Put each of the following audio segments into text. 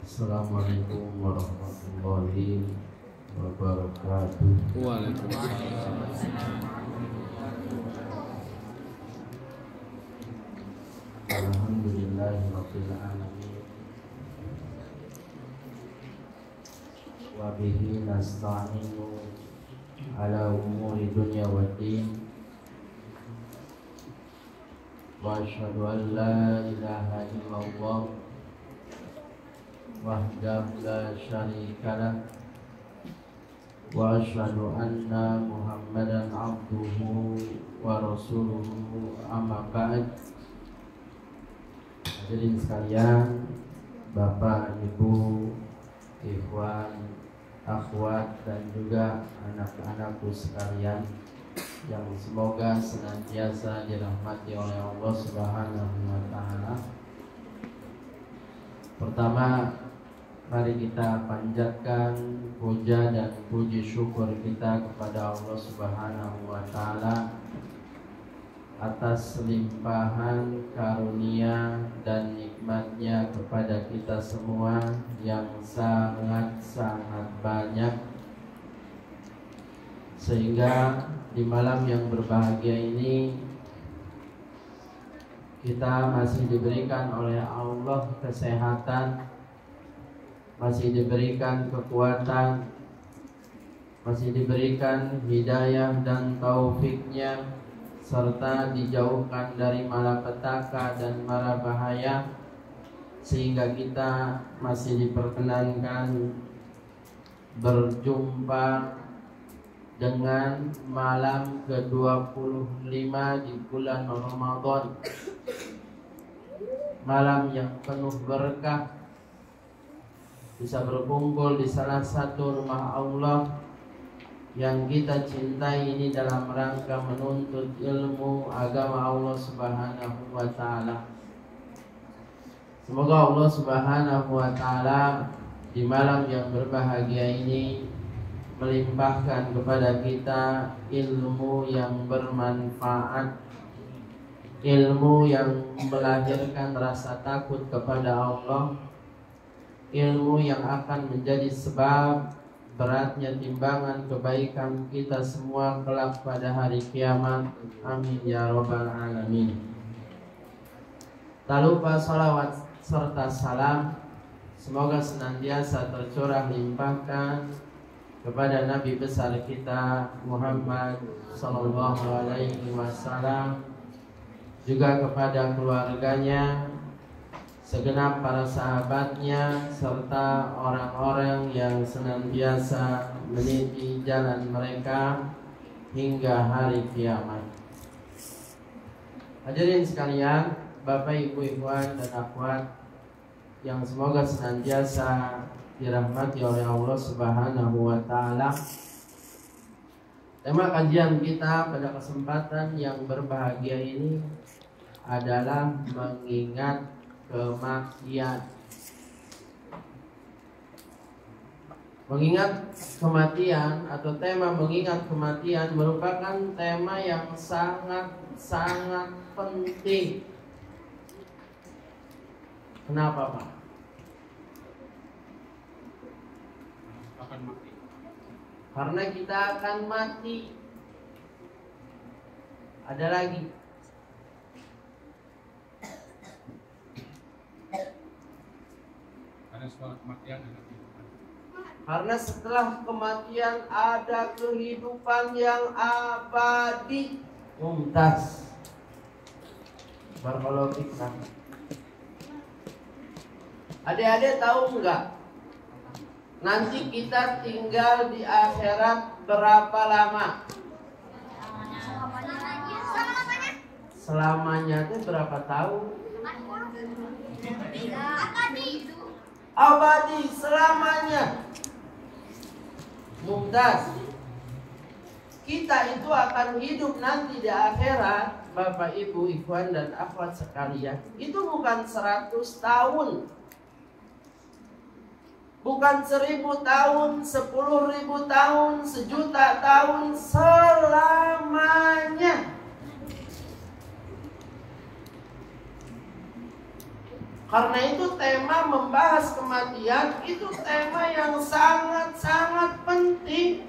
Assalamualaikum warahmatullahi wabarakatuh. Waalaikumsalam. Alhamdulillahirabbil alamin. Wa bihi nasta'inu ala umuri dunya waddin. Wa asyhadu an la ilaha illallah wahdahu la syarika lah wa asyhadu anna Muhammadan abduhu wa rasuluhu, amma ba'd. Hadirin sekalian, Bapak, Ibu, ikhwan, akhwat, dan juga anak-anakku sekalian yang semoga senantiasa dirahmati oleh Allah Subhanahu wa taala. Pertama, mari kita panjatkan puja dan puji syukur kita kepada Allah Subhanahu wa taala atas limpahan karunia dan nikmatnya kepada kita semua yang sangat-sangat banyak, sehingga di malam yang berbahagia ini kita masih diberikan oleh Allah kesehatan, masih diberikan kekuatan, masih diberikan hidayah dan taufiknya, serta dijauhkan dari malapetaka dan mara bahaya, sehingga kita masih diperkenankan berjumpa dengan malam ke-25 di bulan Ramadan, malam yang penuh berkah, bisa berkumpul di salah satu rumah Allah yang kita cintai ini dalam rangka menuntut ilmu agama Allah Subhanahu wa taala. Semoga Allah Subhanahu wa taala di malam yang berbahagia ini melimpahkan kepada kita ilmu yang bermanfaat, ilmu yang melahirkan rasa takut kepada Allah, ilmu yang akan menjadi sebab beratnya timbangan kebaikan kita semua kelak pada hari kiamat. Amin ya rabbal alamin. Tak lupa salawat serta salam semoga senantiasa tercurah limpahkan kepada Nabi besar kita Muhammad sallallahu alaihi wasallam, juga kepada keluarganya, segenap para sahabatnya, serta orang-orang yang senantiasa meniti jalan mereka hingga hari kiamat. Hadirin sekalian, Bapak, Ibu, ikhwan, dan akhwat yang semoga senantiasa dirahmati oleh Allah Subhanahu wa taala. Tema kajian kita pada kesempatan yang berbahagia ini adalah mengingat kematian. Mengingat kematian atau tema mengingat kematian merupakan tema yang sangat penting. Kenapa, Pak? Karena kita akan mati. Ada lagi. Karena setelah kematian ada kehidupan yang abadi. Mumtaz. Barakallahu fikum. Adik-adik tahu enggak? Nanti kita tinggal di akhirat berapa lama? Selamanya itu berapa tahun? Abadi, selamanya. Mumtaz. Kita itu akan hidup nanti di akhirat, Bapak, Ibu, ikhwan, dan akhwat sekalian. Itu bukan 100 tahun, bukan 1000 tahun, 10.000 tahun, 1.000.000 tahun, selamanya. Karena itu tema membahas kematian itu tema yang sangat-sangat penting.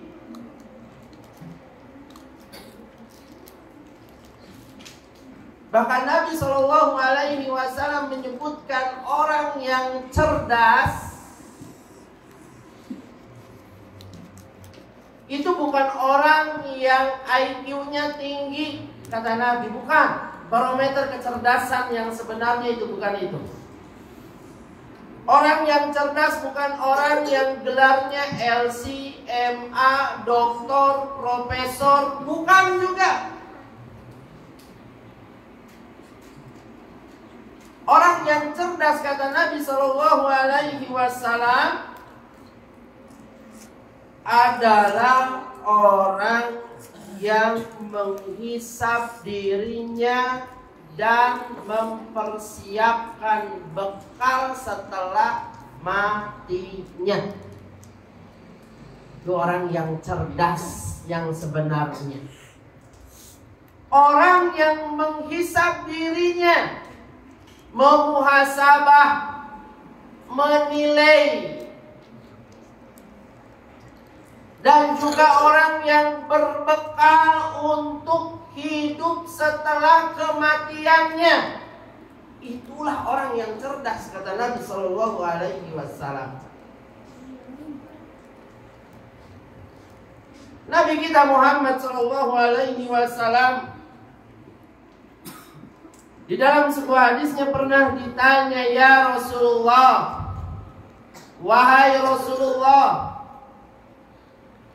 Bahkan Nabi SAW menyebutkan orang yang cerdas itu bukan orang yang IQ-nya tinggi, kata Nabi, bukan. Barometer kecerdasan yang sebenarnya itu bukan itu. Orang yang cerdas bukan orang yang gelarnya LC, MA, doktor, profesor, bukan juga. Orang yang cerdas, kata Nabi SAW, adalah orang yang menghisap dirinya dan mempersiapkan bekal setelah matinya. Itu orang yang cerdas yang sebenarnya. Orang yang menghisap dirinya, memuhasabah, menilai, dan juga orang yang berbekal untuk hidup setelah kematiannya. Itulah orang yang cerdas, kata Nabi SAW. Nabi kita Muhammad SAW di dalam sebuah hadisnya pernah ditanya, ya Rasulullah, wahai Rasulullah,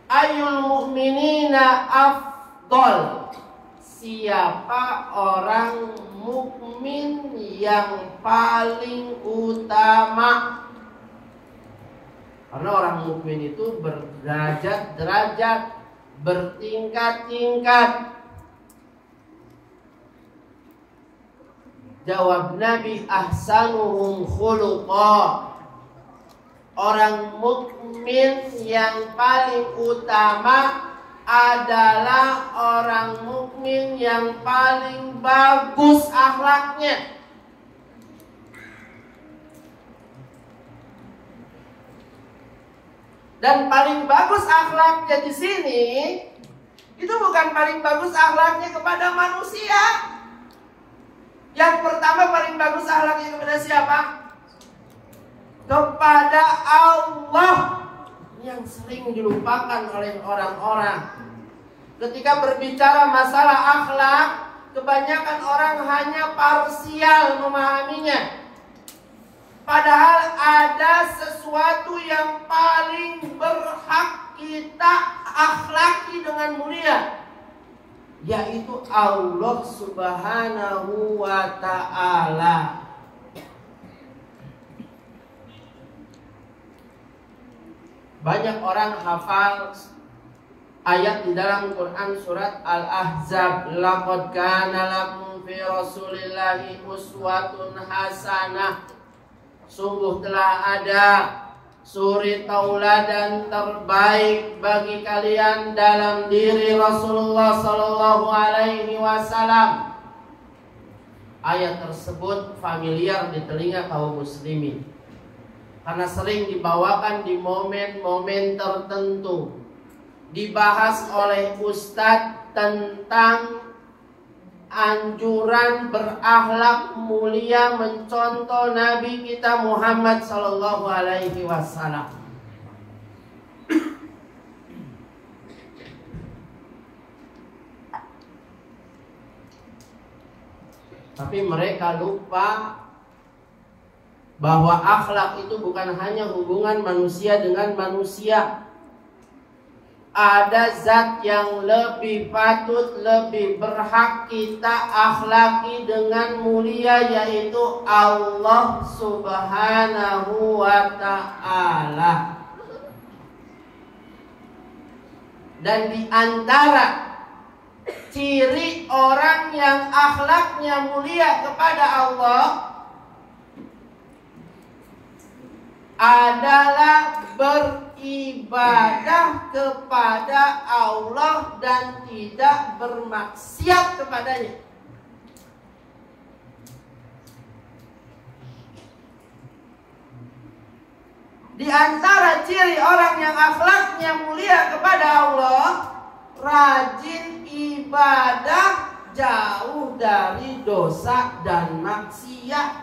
ayyul mu'minina afdol, siapa orang mukmin yang paling utama? Karena orang mukmin itu berderajat-derajat, bertingkat-tingkat. Jawab Nabi, ahsanuhum khuluqa, orang mukmin yang paling utama adalah orang mukmin yang paling bagus akhlaknya. Dan paling bagus akhlaknya di sini itu bukan paling bagus akhlaknya kepada manusia. Yang pertama, paling bagus akhlaknya kepada siapa? Kepada Allah, yang sering dilupakan oleh orang-orang. Ketika berbicara masalah akhlak, kebanyakan orang hanya parsial memahaminya. Padahal ada sesuatu yang paling berhak kita akhlaki dengan mulia, yaitu Allah Subhanahu wa ta'ala. Banyak orang hafal ayat di dalam Quran surat Al-Ahzab, laqad kana lakum fi Rasulillahi uswatun hasanah. Sungguh telah ada suri tauladan terbaik bagi kalian dalam diri Rasulullah sallallahu alaihi wasallam. Ayat tersebut familiar di telinga kaum muslimin karena sering dibawakan di momen-momen tertentu. Dibahas oleh ustadz tentang anjuran berakhlak mulia mencontoh Nabi kita Muhammad sallallahu alaihi wasallam. Tapi mereka lupa bahwa akhlak itu bukan hanya hubungan manusia dengan manusia. Ada zat yang lebih patut, lebih berhak kita akhlaki dengan mulia, yaitu Allah Subhanahu wa ta'ala. Dan di antara ciri orang yang akhlaknya mulia kepada Allah adalah beribadah kepada Allah dan tidak bermaksiat kepadanya. Di antara ciri orang yang akhlaknya mulia kepada Allah, rajin ibadah, jauh dari dosa dan maksiat.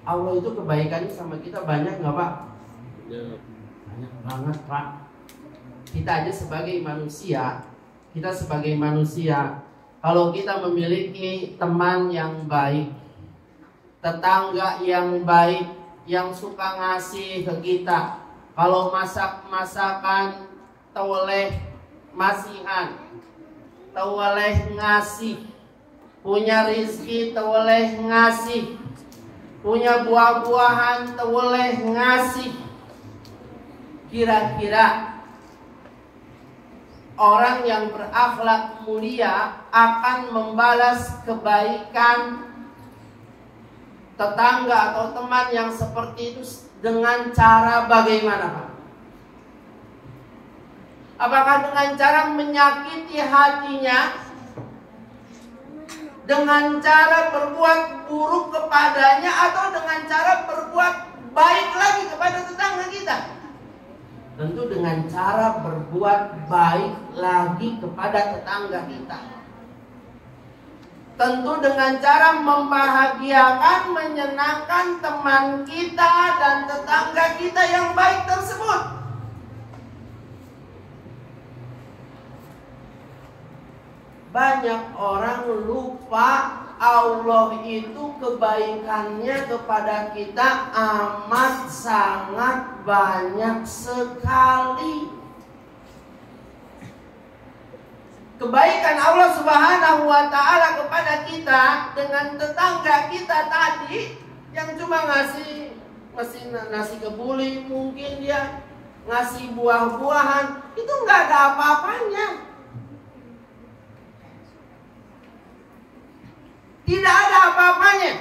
Allah itu kebaikannya sama kita banyak nggak Pak? Banyak banget Pak. Kita aja sebagai manusia, kalau kita memiliki teman yang baik, tetangga yang baik, yang suka ngasih ke kita, kalau masak-masakan teweleh masihan, teweleh ngasih, punya rizki teweleh ngasih, punya buah-buahan teweleh ngasih. Kira-kira orang yang berakhlak mulia akan membalas kebaikan tetangga atau teman yang seperti itu dengan cara bagaimana Pak? Apakah dengan cara menyakiti hatinya, dengan cara berbuat buruk kepadanya, atau dengan cara berbuat baik lagi kepada tetangga kita? Tentu dengan cara berbuat baik lagi kepada tetangga kita. Tentu dengan cara membahagiakan, menyenangkan teman kita dan tetangga kita yang baik tersebut. Banyak orang lupa Allah itu kebaikannya kepada kita amat sangat banyak sekali. Kebaikan Allah Subhanahu wa ta'ala kepada kita dengan tetangga kita tadi yang cuma ngasih nasi kebuli, mungkin dia ngasih buah-buahan, itu nggak ada apa-apanya. Tidak ada apa-apanya.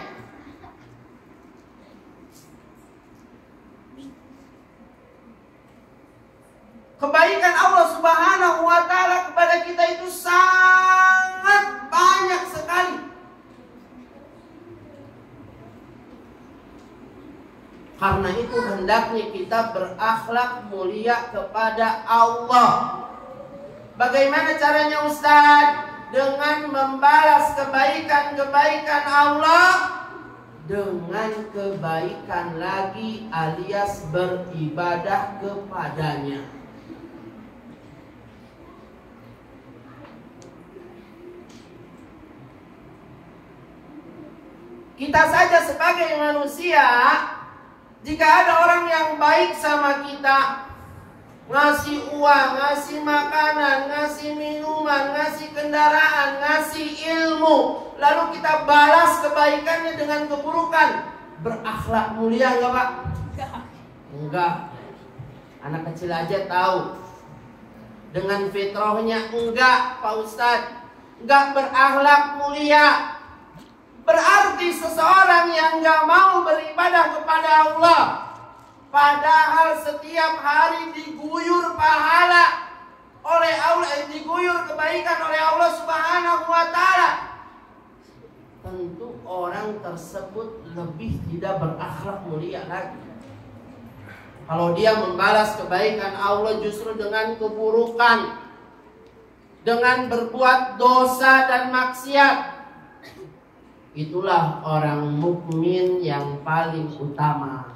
Kebaikan Allah Subhanahu wa ta'ala kepada kita itu sangat banyak sekali. Karena itu hendaknya kita berakhlak mulia kepada Allah. Bagaimana caranya Ustaz? Dengan membalas kebaikan-kebaikan Allah dengan kebaikan lagi, alias beribadah kepadanya. Kita saja sebagai manusia, jika ada orang yang baik sama kita, ngasih uang, ngasih makanan, ngasih minuman, ngasih kendaraan, ngasih ilmu, lalu kita balas kebaikannya dengan keburukan, berakhlak mulia enggak Pak? Enggak. Anak kecil aja tahu. Dengan fitrahnya enggak Pak Ustadz, enggak berakhlak mulia. Berarti seseorang yang enggak mau beribadah kepada Allah, padahal setiap hari diguyur pahala oleh Allah, diguyur kebaikan oleh Allah Subhanahu wa ta'ala, tentu orang tersebut lebih tidak berakhlak mulia lagi. Kalau dia membalas kebaikan Allah justru dengan keburukan, dengan berbuat dosa dan maksiat, itulah orang mukmin yang paling utama.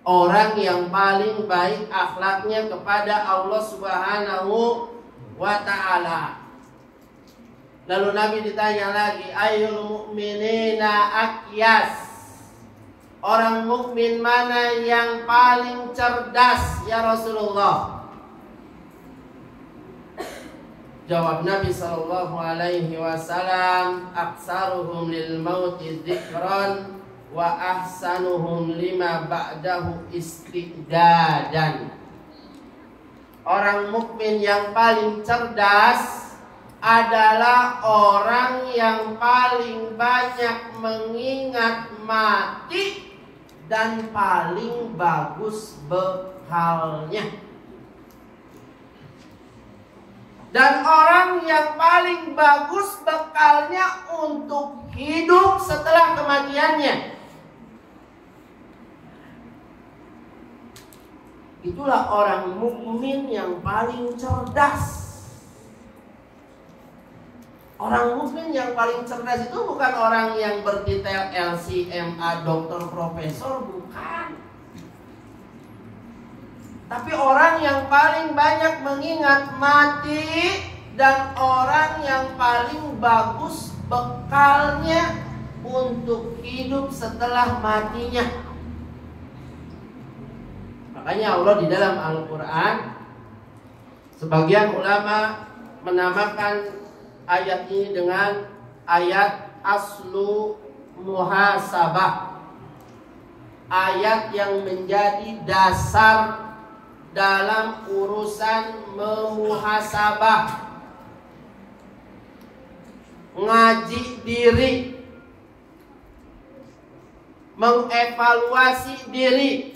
Orang yang paling baik akhlaknya kepada Allah Subhanahu wa ta'ala. Lalu Nabi ditanya lagi, ayyul mu'minina akyas, orang mukmin mana yang paling cerdas ya Rasulullah? Jawab Nabi sallallahu alaihi wasallam, aksaruhum lil mauti dzikran wa ahsanuhum lima ba'dahu istiqdadan. Orang mukmin yang paling cerdas adalah orang yang paling banyak mengingat mati dan paling bagus bekalnya. Dan orang yang paling bagus bekalnya untuk hidup setelah kematiannya. Itulah orang mukmin yang paling cerdas. Orang mukmin yang paling cerdas itu bukan orang yang bertitel LCMA, dokter, profesor, bukan. Tapi orang yang paling banyak mengingat mati dan orang yang paling bagus bekalnya untuk hidup setelah matinya. Makanya Allah di dalam Al-Quran, sebagian ulama menamakan ayat ini dengan ayat aslu muhasabah, ayat yang menjadi dasar dalam urusan memuhasabah, ngaji diri, mengevaluasi diri,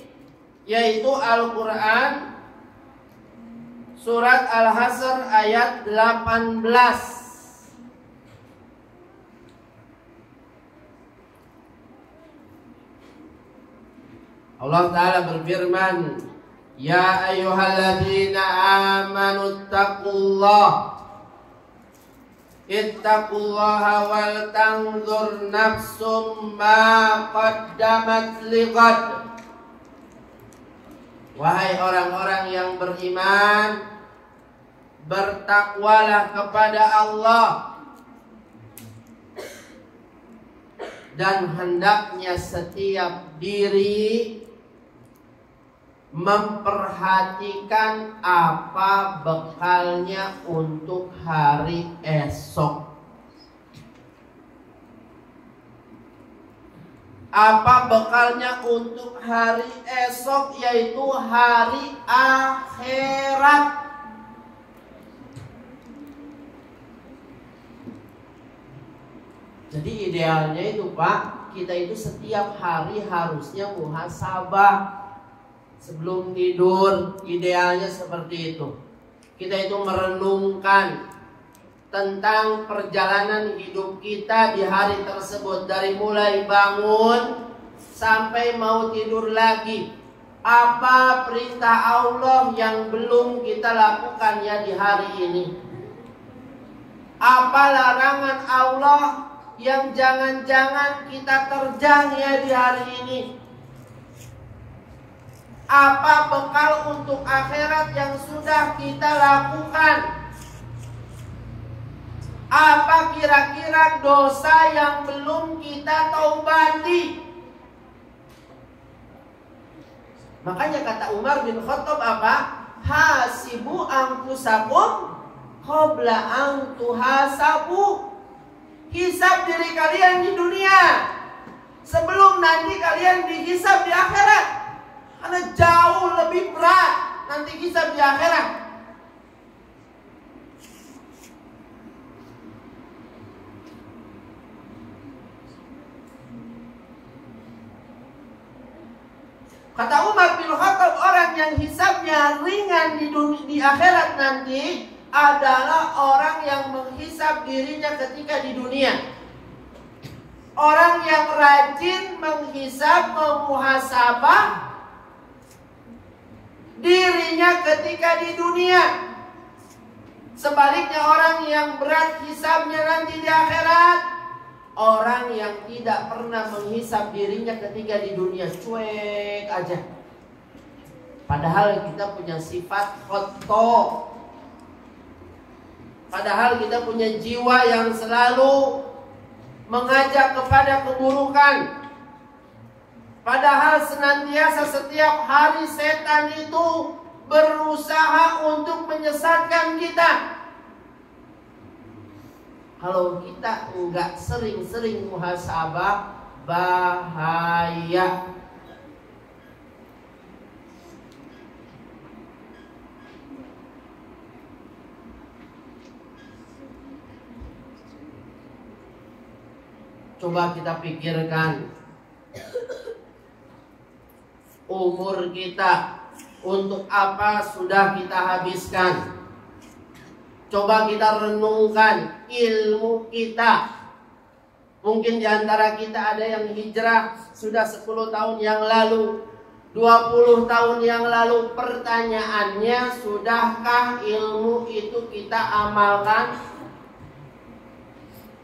yaitu Al-Quran surat Al-Hasr ayat 18. Allah Ta'ala berfirman, Ya ayyuhalladzina amanu ittaqullaha wal tanzur nafsum ma qaddamat lighad. Wahai orang-orang yang beriman, bertakwalah kepada Allah, dan hendaknya setiap diri memperhatikan apa bekalnya untuk hari esok. Apa bekalnya untuk hari esok, yaitu hari akhirat. Jadi idealnya itu Pak, kita itu setiap hari harusnya muhasabah. Sebelum tidur, idealnya seperti itu. Kita itu merenungkan tentang perjalanan hidup kita di hari tersebut, dari mulai bangun sampai mau tidur lagi. Apa perintah Allah yang belum kita lakukan ya di hari ini? Apa larangan Allah yang jangan-jangan kita terjang ya di hari ini? Apa bekal untuk akhirat yang sudah kita lakukan? Apa kira-kira dosa yang belum kita taubati? Makanya kata Umar bin Khattab apa? Hasibu anfusakum qabla an tuhasabu. Hisab diri kalian di dunia sebelum nanti kalian dihisab di akhirat. Karena jauh lebih berat nanti hisab di akhirat. Kata Umar bin Khattab, orang yang hisabnya ringan di akhirat nanti adalah orang yang menghisab dirinya ketika di dunia. Orang yang rajin menghisab, memuhasabah dirinya ketika di dunia. Sebaliknya orang yang berat hisabnya nanti di akhirat, orang yang tidak pernah menghisab dirinya ketika di dunia, cuek aja. Padahal kita punya sifat khotoh. Padahal kita punya jiwa yang selalu mengajak kepada keburukan. Padahal senantiasa setiap hari setan itu berusaha untuk menyesatkan kita. Kalau kita enggak sering-sering muhasabah, bahaya. Coba kita pikirkan umur kita untuk apa sudah kita habiskan. Coba kita renungkan ilmu kita. Mungkin diantara kita ada yang hijrah sudah 10 tahun yang lalu, 20 tahun yang lalu. Pertanyaannya, sudahkah ilmu itu kita amalkan?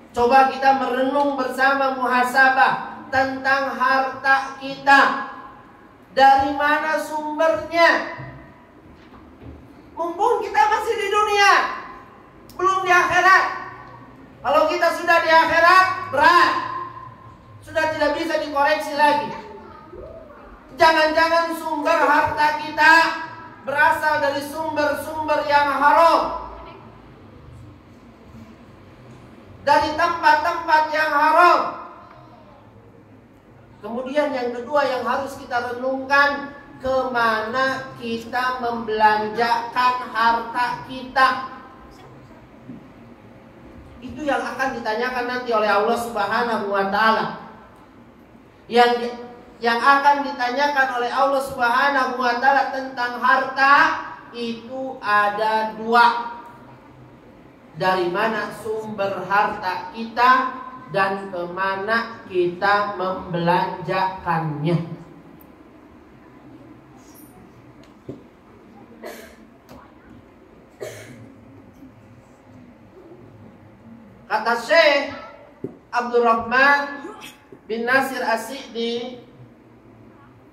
Coba kita merenung bersama, muhasabah tentang harta kita. Dari mana sumbernya? Mumpung kita masih di dunia, belum di akhirat. Kalau kita sudah di akhirat, berat. Sudah tidak bisa dikoreksi lagi. Jangan-jangan sumber harta kita berasal dari sumber-sumber yang haram, dari tempat-tempat yang haram. Kemudian yang kedua yang harus kita renungkan, kemana kita membelanjakan harta kita. Itu yang akan ditanyakan nanti oleh Allah Subhanahu wa Ta'ala. Yang akan ditanyakan oleh Allah Subhanahu wa Ta'ala tentang harta itu ada 2. Dari mana sumber harta kita dan kemana kita membelanjakannya. Kata Syekh Abdurrahman bin Nasir As-Sa'di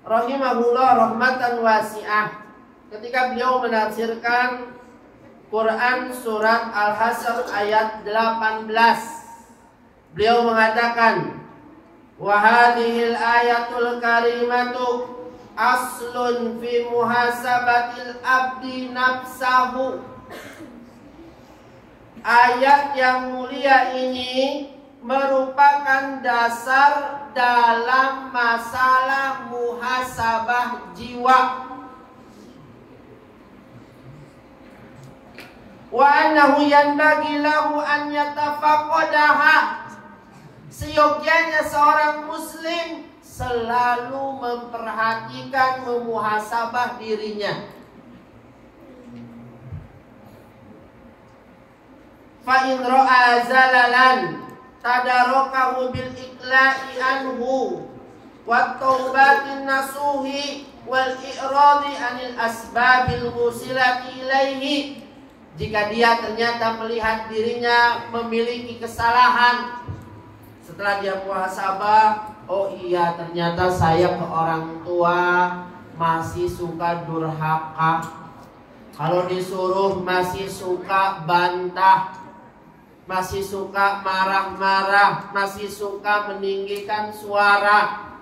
rahimahullah rahmatan wasi'ah, ketika beliau menafsirkan Quran surat Al-Hasyr ayat 18, beliau mengatakan, wa hadhil ayatul karimatu aslun fi muhasabatil abdi nafsahu. Ayat yang mulia ini merupakan dasar dalam masalah muhasabah jiwa. Wa annahu yanbaghi lahu an yatafaqadaha. Seyogyanya seorang muslim selalu memperhatikan, memuhasabah dirinya. Fa in ra'a zalalan tadarakahu bil iqla'i anhu wat taubatin nasuhi wal i'radi anil asbabil musilati ilaihi. Jika dia ternyata melihat dirinya memiliki kesalahan, setelah dia muhasabah, oh iya ternyata saya ke orang tua masih suka durhaka, kalau disuruh masih suka bantah, masih suka marah-marah, masih suka meninggikan suara.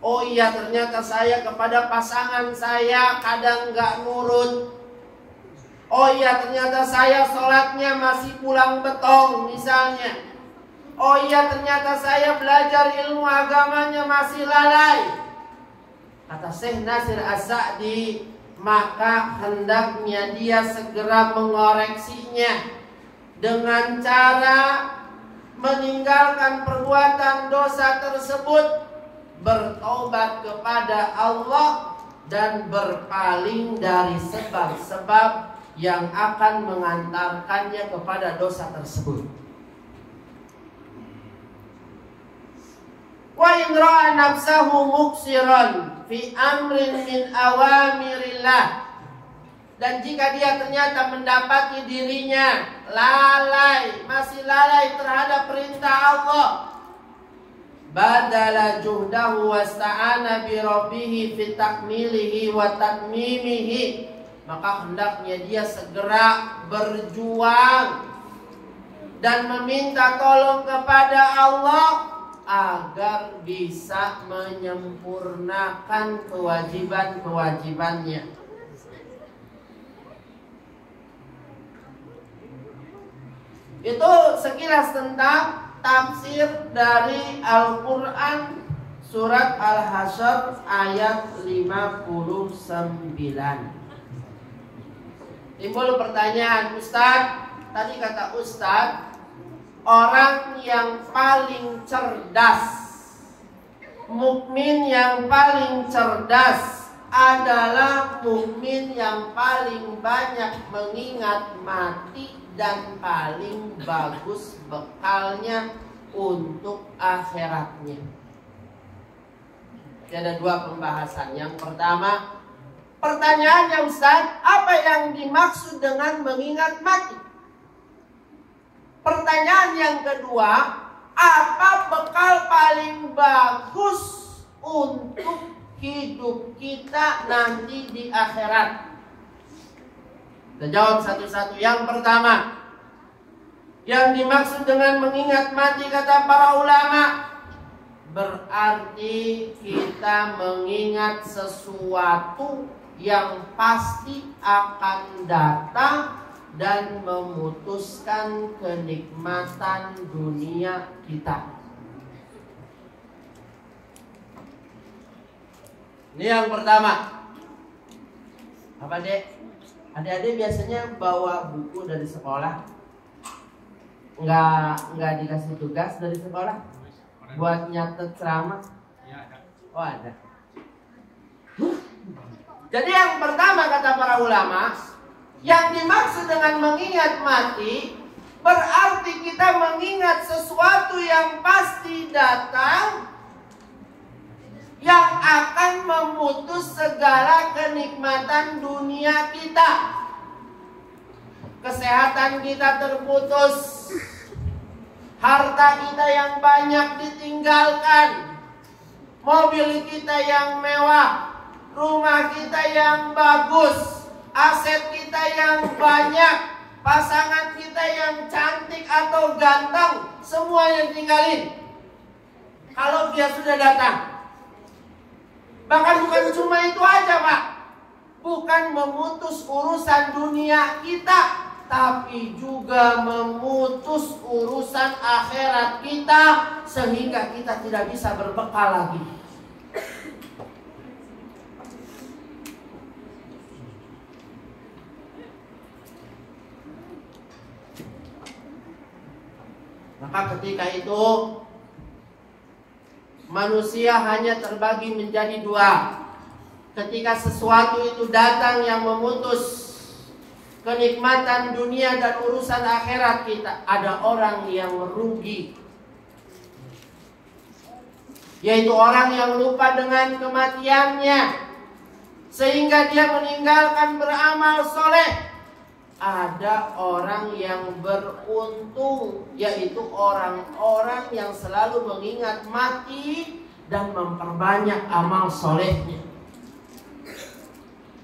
Oh iya ternyata saya kepada pasangan saya kadang gak nurut. Oh iya ternyata saya sholatnya masih pulang betong misalnya. Oh iya ternyata saya belajar ilmu agamanya masih lalai. Kata Syekh Nasir As-Sa'di, maka hendaknya dia segera mengoreksinya dengan cara meninggalkan perbuatan dosa tersebut, bertobat kepada Allah, dan berpaling dari sebab-sebab yang akan mengantarkannya kepada dosa tersebut. Wa in ra'a nafsahu muqsiran fi amrin min awamirillah. Dan jika dia ternyata mendapati dirinya lalai, masih lalai terhadap perintah Allah, badala juhdahu wasta'ana bi rabbih fi takmilihi wa tatmimihi, maka hendaknya dia segera berjuang dan meminta tolong kepada Allah agar bisa menyempurnakan kewajiban-kewajibannya. Itu sekilas tentang tafsir dari Al-Quran surat Al-Hasyr ayat 59. Timbul pertanyaan, Ustaz, tadi kata Ustaz, orang yang paling cerdas. Mukmin yang paling cerdas adalah mukmin yang paling banyak mengingat mati dan paling bagus bekalnya untuk akhiratnya. Ada dua pembahasan. Yang pertama, pertanyaannya Ustaz, apa yang dimaksud dengan mengingat mati? Pertanyaan yang kedua, apa bekal paling bagus untuk hidup kita nanti di akhirat? Kita jawab satu-satu. Yang pertama, yang dimaksud dengan mengingat mati kata para ulama, berarti kita mengingat sesuatu yang pasti akan datang dan memutuskan kenikmatan dunia kita. Ini yang pertama. Apa dek? Adik-adik biasanya bawa buku dari sekolah? Nggak dikasih tugas dari sekolah? Buat nyatet ceramah? Oh ada. Jadi yang pertama kata para ulama, yang dimaksud dengan mengingat mati berarti kita mengingat sesuatu yang pasti datang, yang akan memutus segala kenikmatan dunia kita. Kesehatan kita terputus, harta kita yang banyak ditinggalkan, mobil kita yang mewah, rumah kita yang bagus, aset kita yang banyak, pasangan kita yang cantik atau ganteng, semua yang tinggalin kalau dia sudah datang. Bahkan bukan cuma itu aja Pak, bukan memutus urusan dunia kita, tapi juga memutus urusan akhirat kita, sehingga kita tidak bisa berbekal lagi. Maka ketika itu manusia hanya terbagi menjadi dua. Ketika sesuatu itu datang yang memutus kenikmatan dunia dan urusan akhirat kita, ada orang yang merugi, yaitu orang yang lupa dengan kematiannya sehingga dia meninggalkan beramal soleh. Ada orang yang beruntung, yaitu orang-orang yang selalu mengingat mati dan memperbanyak amal solehnya.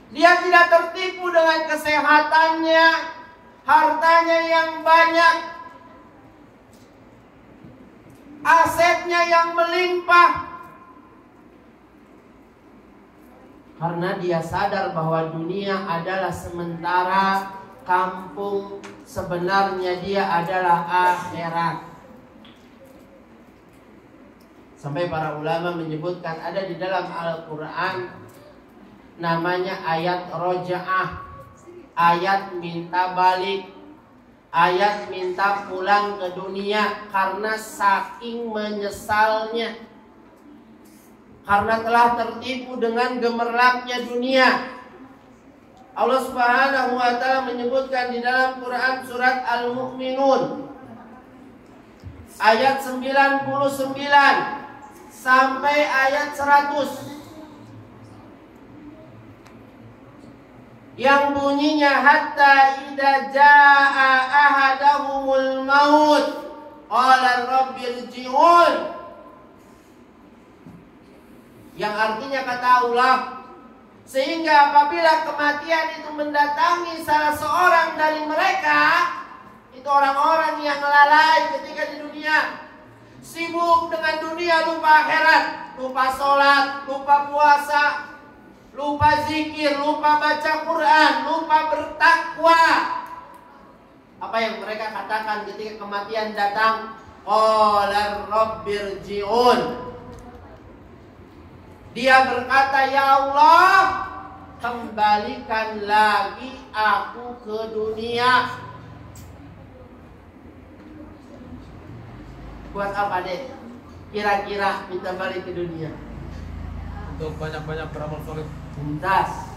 Dia tidak tertipu dengan kesehatannya, hartanya yang banyak, asetnya yang melimpah, karena dia sadar bahwa dunia adalah sementara, kampung sebenarnya dia adalah akhirat. Sampai para ulama menyebutkan ada di dalam Al-Quran namanya ayat roja'ah, ayat minta balik, ayat minta pulang ke dunia karena saking menyesalnya, karena telah tertipu dengan gemerlapnya dunia. Allah Subhanahu wa ta'ala menyebutkan di dalam Quran surat Al-Mu'minun ayat 99 sampai ayat 100 yang bunyinya hatta idza jaa ahadahumul maut qala rabbirji'un, yang artinya kata Allah, sehingga apabila kematian itu mendatangi salah seorang dari mereka, itu orang-orang yang lalai ketika di dunia, sibuk dengan dunia, lupa akhirat, lupa sholat, lupa puasa, lupa zikir, lupa baca Quran, lupa bertakwa. Apa yang mereka katakan ketika kematian datang? Qala rabbirji'un. Dia berkata, ya Allah, kembalikan lagi aku ke dunia. Buat apa dek? Kira-kira minta balik ke dunia? Untuk banyak-banyak beramal soleh. Tuntas.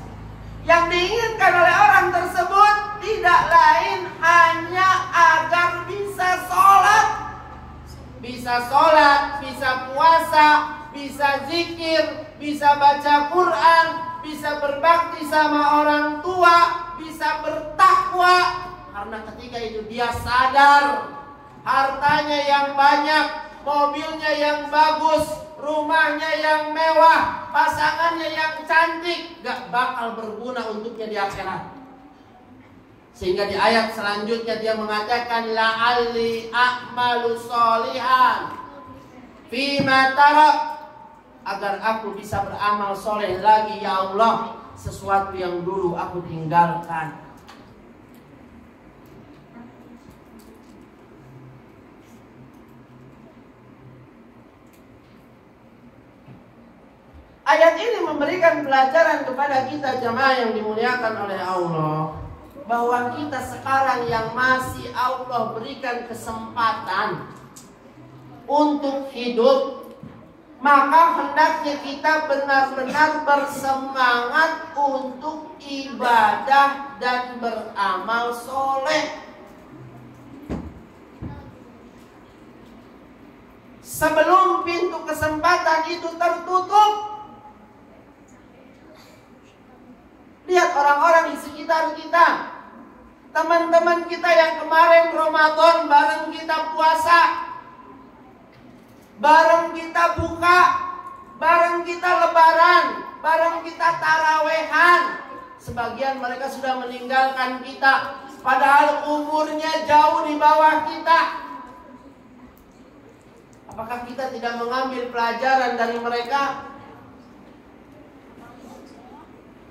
Yang diinginkan oleh orang tersebut tidak lain hanya agar bisa sholat. Bisa sholat, bisa puasa, bisa zikir, bisa baca Quran, bisa berbakti sama orang tua, bisa bertakwa. Karena ketika itu dia sadar hartanya yang banyak, mobilnya yang bagus, rumahnya yang mewah, pasangannya yang cantik, gak bakal berguna untuknya di akhirat. Sehingga di ayat selanjutnya dia mengatakan la'alli a'malu sholihan fima tarak, agar aku bisa beramal soleh lagi ya Allah, sesuatu yang dulu aku tinggalkan. Ayat ini memberikan pelajaran kepada kita jemaah yang dimuliakan oleh Allah, bahwa kita sekarang yang masih Allah berikan kesempatan untuk hidup, maka hendaknya kita benar-benar bersemangat untuk ibadah dan beramal soleh. Sebelum pintu kesempatan itu tertutup, lihat orang-orang di sekitar kita, teman-teman kita yang kemarin Ramadan bareng kita puasa, bareng kita buka, bareng kita lebaran, bareng kita tarawehan. Sebagian mereka sudah meninggalkan kita, padahal umurnya jauh di bawah kita. Apakah kita tidak mengambil pelajaran dari mereka?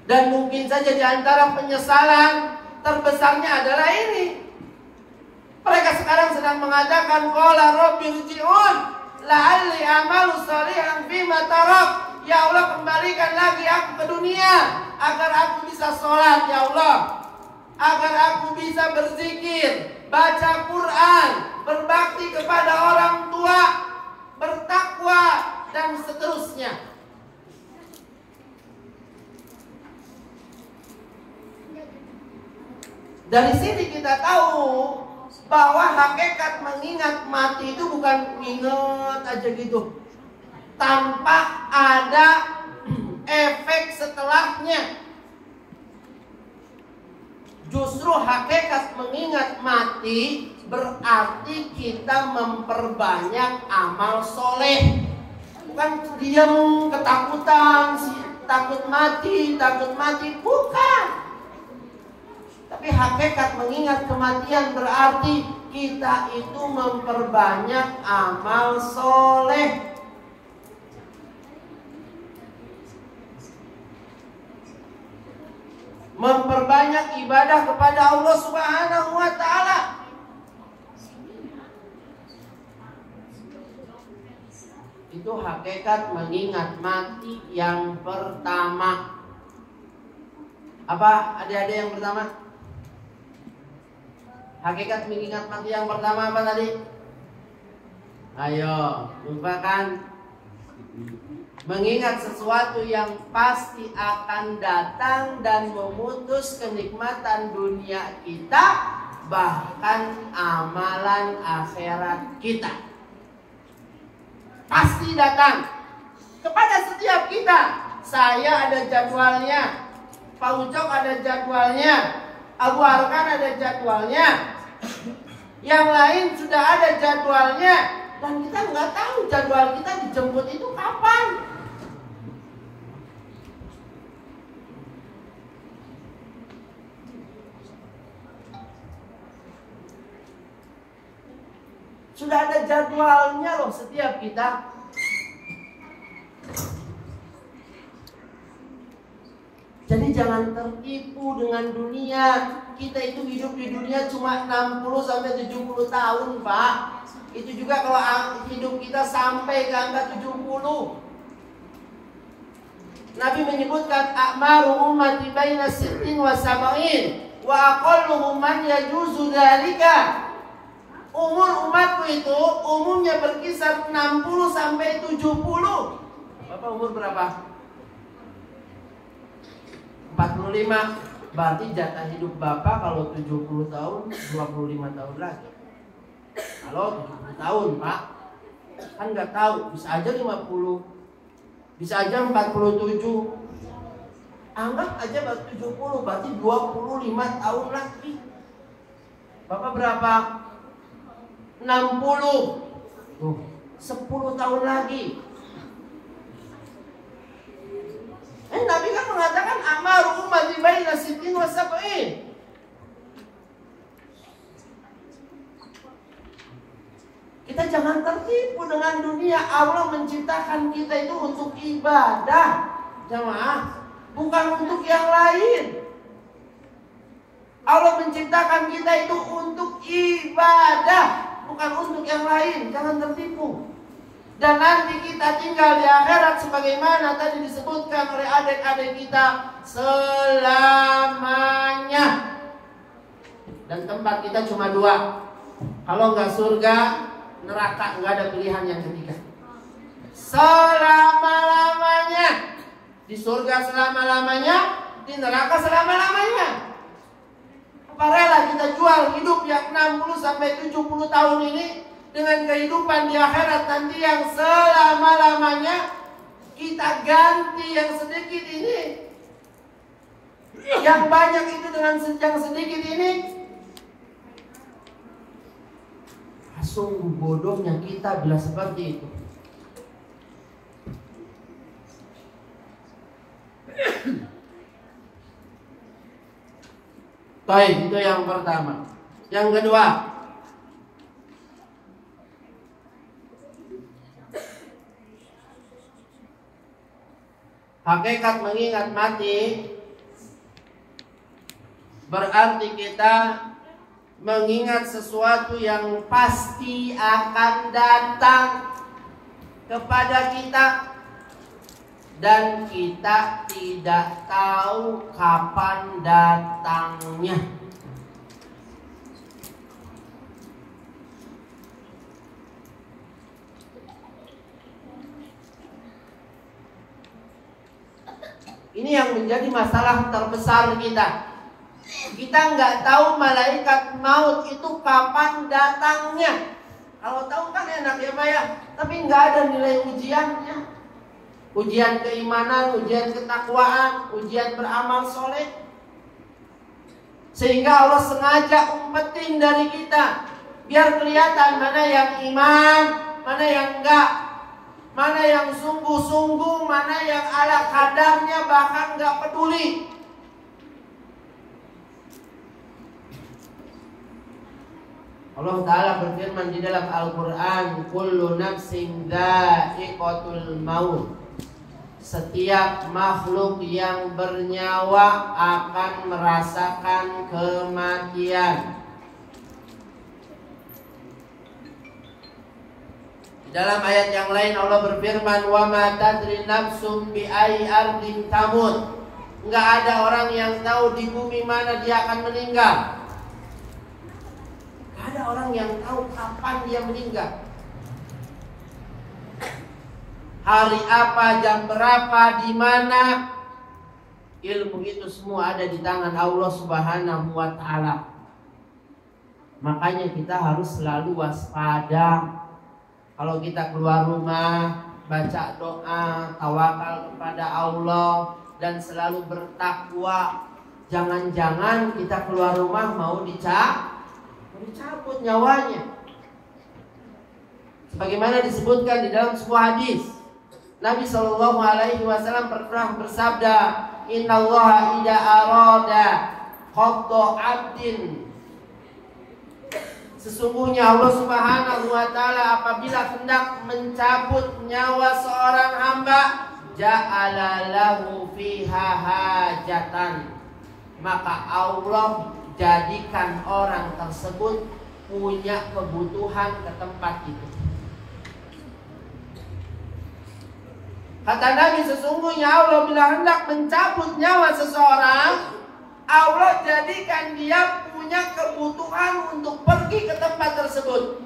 Dan mungkin saja di antara penyesalan terbesarnya adalah ini. Mereka sekarang sedang mengatakan qala rabbi rji'un la'alli a'malu sholihan fima tarak. Ya Allah, kembalikan lagi aku ke dunia agar aku bisa sholat ya Allah, agar aku bisa berzikir, baca Quran, berbakti kepada orang tua, bertakwa dan seterusnya. Dari sini kita tahu bahwa hakikat mengingat mati itu bukan ingat aja gitu, tanpa ada efek setelahnya. Justru hakikat mengingat mati berarti kita memperbanyak amal soleh. Bukan diam ketakutan, takut mati, bukan. Tapi hakikat mengingat kematian berarti kita itu memperbanyak amal soleh. Memperbanyak ibadah kepada Allah Subhanahu wa ta'ala. Itu hakikat mengingat mati yang pertama. Apa adik-adik yang pertama? Hakikat mengingat mati yang pertama apa tadi? Ayo, lupakan. Mengingat sesuatu yang pasti akan datang dan memutus kenikmatan dunia kita, bahkan amalan akhirat kita. Pasti datang kepada setiap kita. Saya ada jadwalnya, Pak Ucok ada jadwalnya, Abu Arkan ada jadwalnya, yang lain sudah ada jadwalnya, dan kita nggak tahu jadwal kita dijemput itu kapan. Sudah ada jadwalnya loh setiap kita. Jadi jangan tertipu dengan dunia. Kita itu hidup di dunia cuma 60-70 tahun, Pak. Itu juga kalau hidup kita sampai ke angka 70. Nabi menyebutkan a'maru ummati baina 60 wa 70 wa aqalluhum man yajuzu dzalika. Umur umatku itu umumnya berkisar 60 sampai 70. Bapak umur berapa? 45. Berarti jatah hidup Bapak kalau 70 tahun 25 tahun lagi. Kalau 70 tahun Pak, kan nggak tahu, bisa aja 50, bisa aja 47. Anggap aja baru 70, berarti 25 tahun lagi. Bapak berapa? 60. 10 tahun lagi. Nabi kan mengatakan amaru ummati baina sittin wa sab'in. Kita jangan tertipu dengan dunia. Allah menciptakan kita itu untuk ibadah, jamaah, bukan untuk yang lain. Allah menciptakan kita itu untuk ibadah, bukan untuk yang lain. Jangan tertipu. Dan nanti kita tinggal di akhirat sebagaimana tadi disebutkan oleh adik-adik kita selamanya. Dan tempat kita cuma 2. Kalau nggak surga, neraka, nggak ada pilihan yang ketiga. Selama-lamanya. Di surga selama-lamanya, di neraka selama-lamanya. Apa rela kita jual hidup yang 60 sampai 70 tahun ini dengan kehidupan di akhirat nanti yang selama-lamanya, kita ganti yang sedikit ini, yang banyak itu dengan yang sedikit ini? Sungguh bodohnya kita bila seperti itu. Baik, itu yang pertama. Yang kedua, hakikat mengingat mati berarti kita mengingat sesuatu yang pasti akan datang kepada kita dan kita tidak tahu kapan datangnya. Ini yang menjadi masalah terbesar kita. Kita nggak tahu malaikat maut itu kapan datangnya. Kalau tahu kan enak ya Pak ya. Tapi nggak ada nilai ujiannya. Ujian keimanan, ujian ketakwaan, ujian beramal soleh. Sehingga Allah sengaja umpetin dari kita, biar kelihatan mana yang iman, mana yang enggak, mana yang sungguh-sungguh, mana yang ala kadarnya bahkan enggak peduli. Allah Ta'ala berfirman di dalam Al-Quran, kullu nafsin dha'iqatul maut. Setiap makhluk yang bernyawa akan merasakan kematian. Dalam ayat yang lain Allah berfirman, wa ma tadri nafsum bi ayyi ardin tamut. Enggak ada orang yang tahu di bumi mana dia akan meninggal. Enggak ada orang yang tahu kapan dia meninggal. Hari apa, jam berapa, di mana, ilmu itu semua ada di tangan Allah Subhanahu wa Ta'ala. Makanya kita harus selalu waspada. Kalau kita keluar rumah, baca doa, tawakal kepada Allah, dan selalu bertakwa. Jangan-jangan kita keluar rumah mau dicabut nyawanya. Sebagaimana disebutkan di dalam sebuah hadis, Nabi SAW pernah bersabda, innallaha idza arada qadda 'abdin. Sesungguhnya Allah Subhanahu wa Ta'ala apabila hendak mencabut nyawa seorang hamba, ja'ala lahu fiha hajatan. Maka Allah jadikan orang tersebut punya kebutuhan ke tempat itu. Kata Nabi, sesungguhnya Allah bila hendak mencabut nyawa seseorang, Allah jadikan dia punya punya kebutuhan untuk pergi ke tempat tersebut.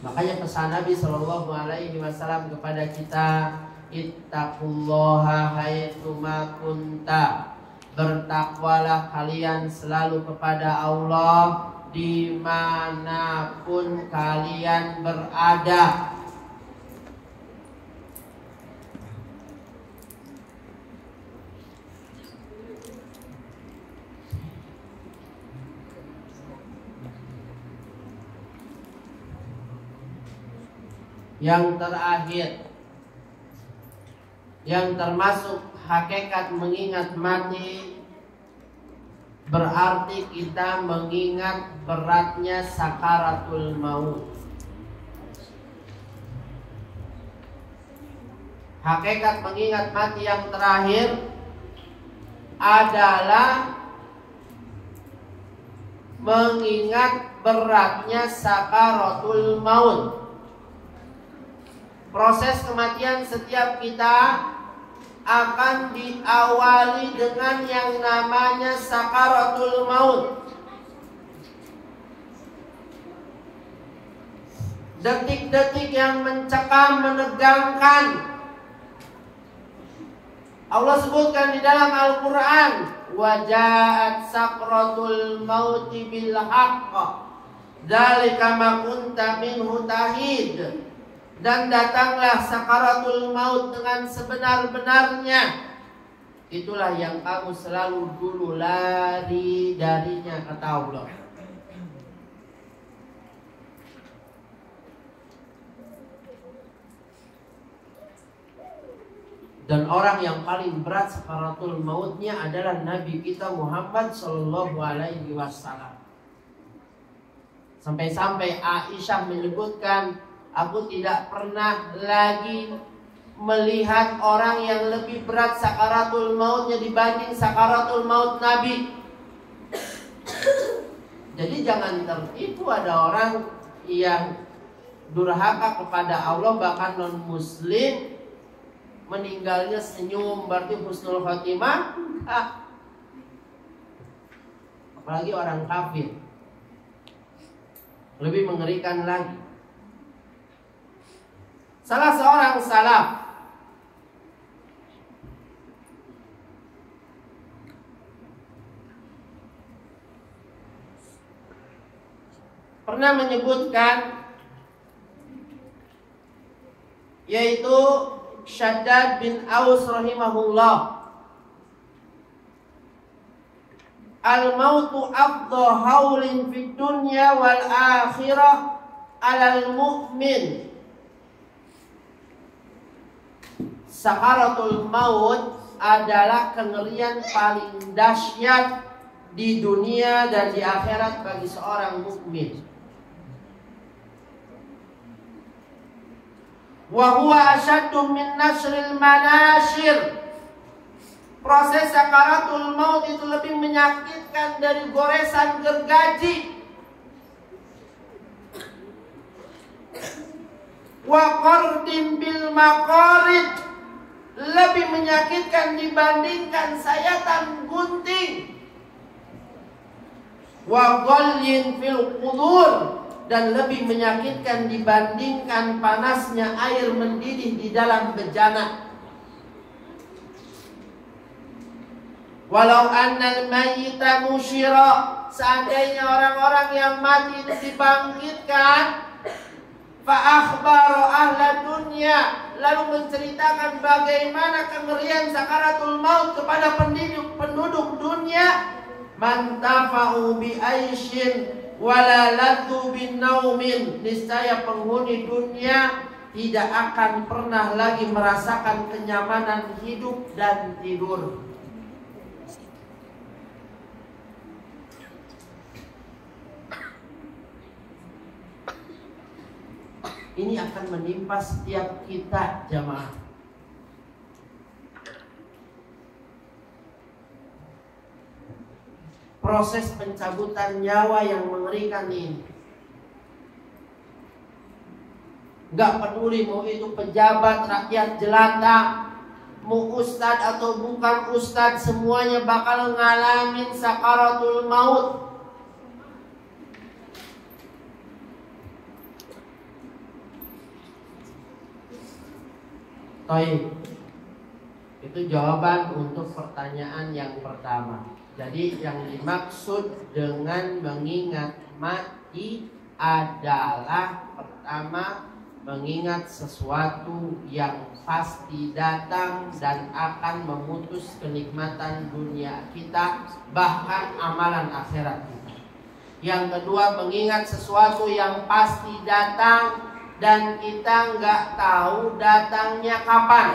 Makanya pesan Nabi Shallallahu Alaihi Wasallam kepada kita, ittaqullaha haitsuma kunta. Bertakwalah kalian selalu kepada Allah dimanapun kalian berada. Yang terakhir, yang termasuk hakikat mengingat mati, berarti kita mengingat beratnya sakaratul maut. Hakikat mengingat mati yang terakhir adalah mengingat beratnya sakaratul maut. Proses kematian setiap kita akan diawali dengan yang namanya sakaratul maut. Detik-detik yang mencekam, menegangkan. Allah sebutkan di dalam Al-Quran, waja'at sakratul mauti bil haqq dzalika ma kunta minhu tahid. Dan datanglah sakaratul maut dengan sebenar-benarnya. Itulah yang kamu selalu dulu lari darinya, kata Allah. Dan orang yang paling berat sakaratul mautnya adalah Nabi kita Muhammad Sallallahu Alaihi Wasallam. Sampai-sampai Aisyah menyebutkan, aku tidak pernah lagi melihat orang yang lebih berat sakaratul mautnya dibanding sakaratul maut Nabi. Jadi jangan tertipu, ada orang yang durhaka kepada Allah, bahkan non muslim, meninggalnya senyum berarti husnul khotimah. Apalagi orang kafir, lebih mengerikan lagi. Salah seorang salaf pernah menyebutkan, yaitu Syaddad bin Aus rahimahullah, al-mautu afdha haulin fid dunya wal akhirah alal mu'min. Sakaratul maut adalah kengerian paling dahsyat di dunia dan di akhirat bagi seorang mukmin. Wa huwa asyaddu min nasril manashir. Proses sakaratul maut itu lebih menyakitkan dari goresan gergaji. Wa qardin bil maqarid, lebih menyakitkan dibandingkan sayatan gunting. Wa ghalyin fil qudur, dan lebih menyakitkan dibandingkan panasnya air mendidih di dalam bejana. Walau annal mayyita musyira, seandainya orang-orang yang mati itu dibangkitkan, fa akhbara ahla dunya, lalu menceritakan bagaimana kengerian sakaratul maut kepada penduduk dunia, mantafa'u bi aisyin wala laddu bin naumin, niscaya penghuni dunia tidak akan pernah lagi merasakan kenyamanan hidup dan tidur. Ini akan menimpa setiap kita, jamaah. Proses pencabutan nyawa yang mengerikan ini Nggak peduli mau itu pejabat, rakyat jelata, mau ustadz atau bukan ustadz, semuanya bakal ngalamin sakaratul maut. Baik, itu jawaban untuk pertanyaan yang pertama. Jadi yang dimaksud dengan mengingat mati adalah pertama, mengingat sesuatu yang pasti datang dan akan memutus kenikmatan dunia kita, bahkan amalan akhirat kita. Yang kedua, mengingat sesuatu yang pasti datang dan kita nggak tahu datangnya kapan.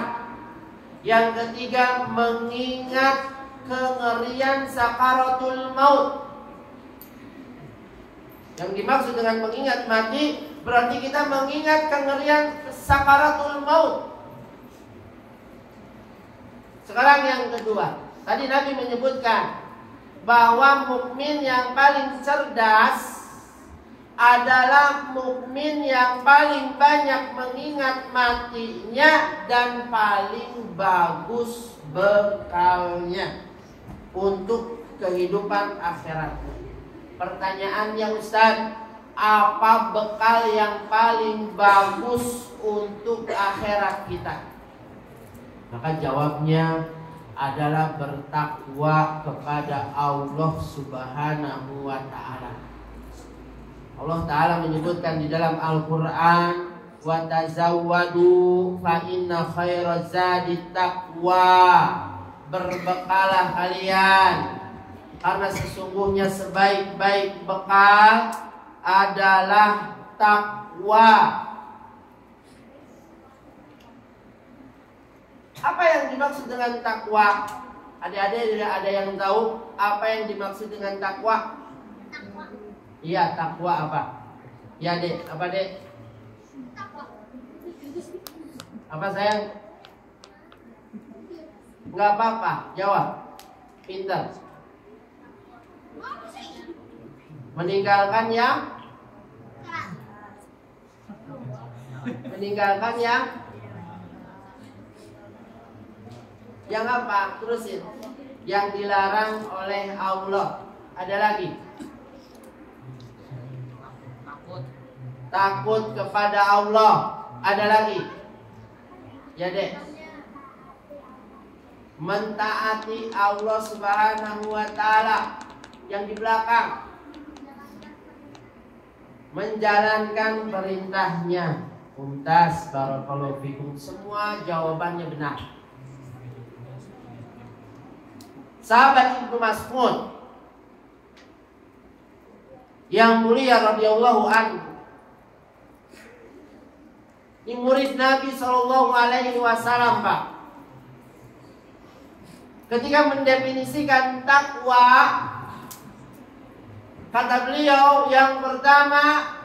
Yang ketiga, mengingat kengerian sakaratul maut. Yang dimaksud dengan mengingat mati berarti kita mengingat kengerian sakaratul maut. Sekarang yang kedua, tadi Nabi menyebutkan bahwa mukmin yang paling cerdas adalah mukmin yang paling banyak mengingat matinya dan paling bagus bekalnya untuk kehidupan akhiratnya. Pertanyaannya, Ustaz, apa bekal yang paling bagus untuk akhirat kita? Maka jawabnya adalah bertakwa kepada Allah Subhanahu wa ta'ala. Allah Ta'ala menyebutkan di dalam Al-Quran, wa tazawwadu fa inna khairaz zadi taqwa. Berbekalah kalian, karena sesungguhnya sebaik-baik bekal adalah takwa. Apa yang dimaksud dengan takwa? Adik-adik ada yang tahu apa yang dimaksud dengan takwa? Iya, takwa apa? Ya, Dek. Apa, Dek? Apa, sayang? Enggak apa-apa, jawab. Pintar. Meninggalkan yang yang apa? Terusin. Yang dilarang oleh Allah. Ada lagi? Takut kepada Allah. Ada lagi? Ya, Dek. Mentaati Allah Subhanahu wa ta'ala. Yang di belakang, menjalankan perintahnya. Mumtaz, barakallahu fikum. Semua jawabannya benar. Sahabat Ibnu Mas'ud yang mulia radhiyallahu anhu, ini murid Nabi sallallahu alaihi wasallam, Pak. Ketika mendefinisikan takwa, kata beliau yang pertama,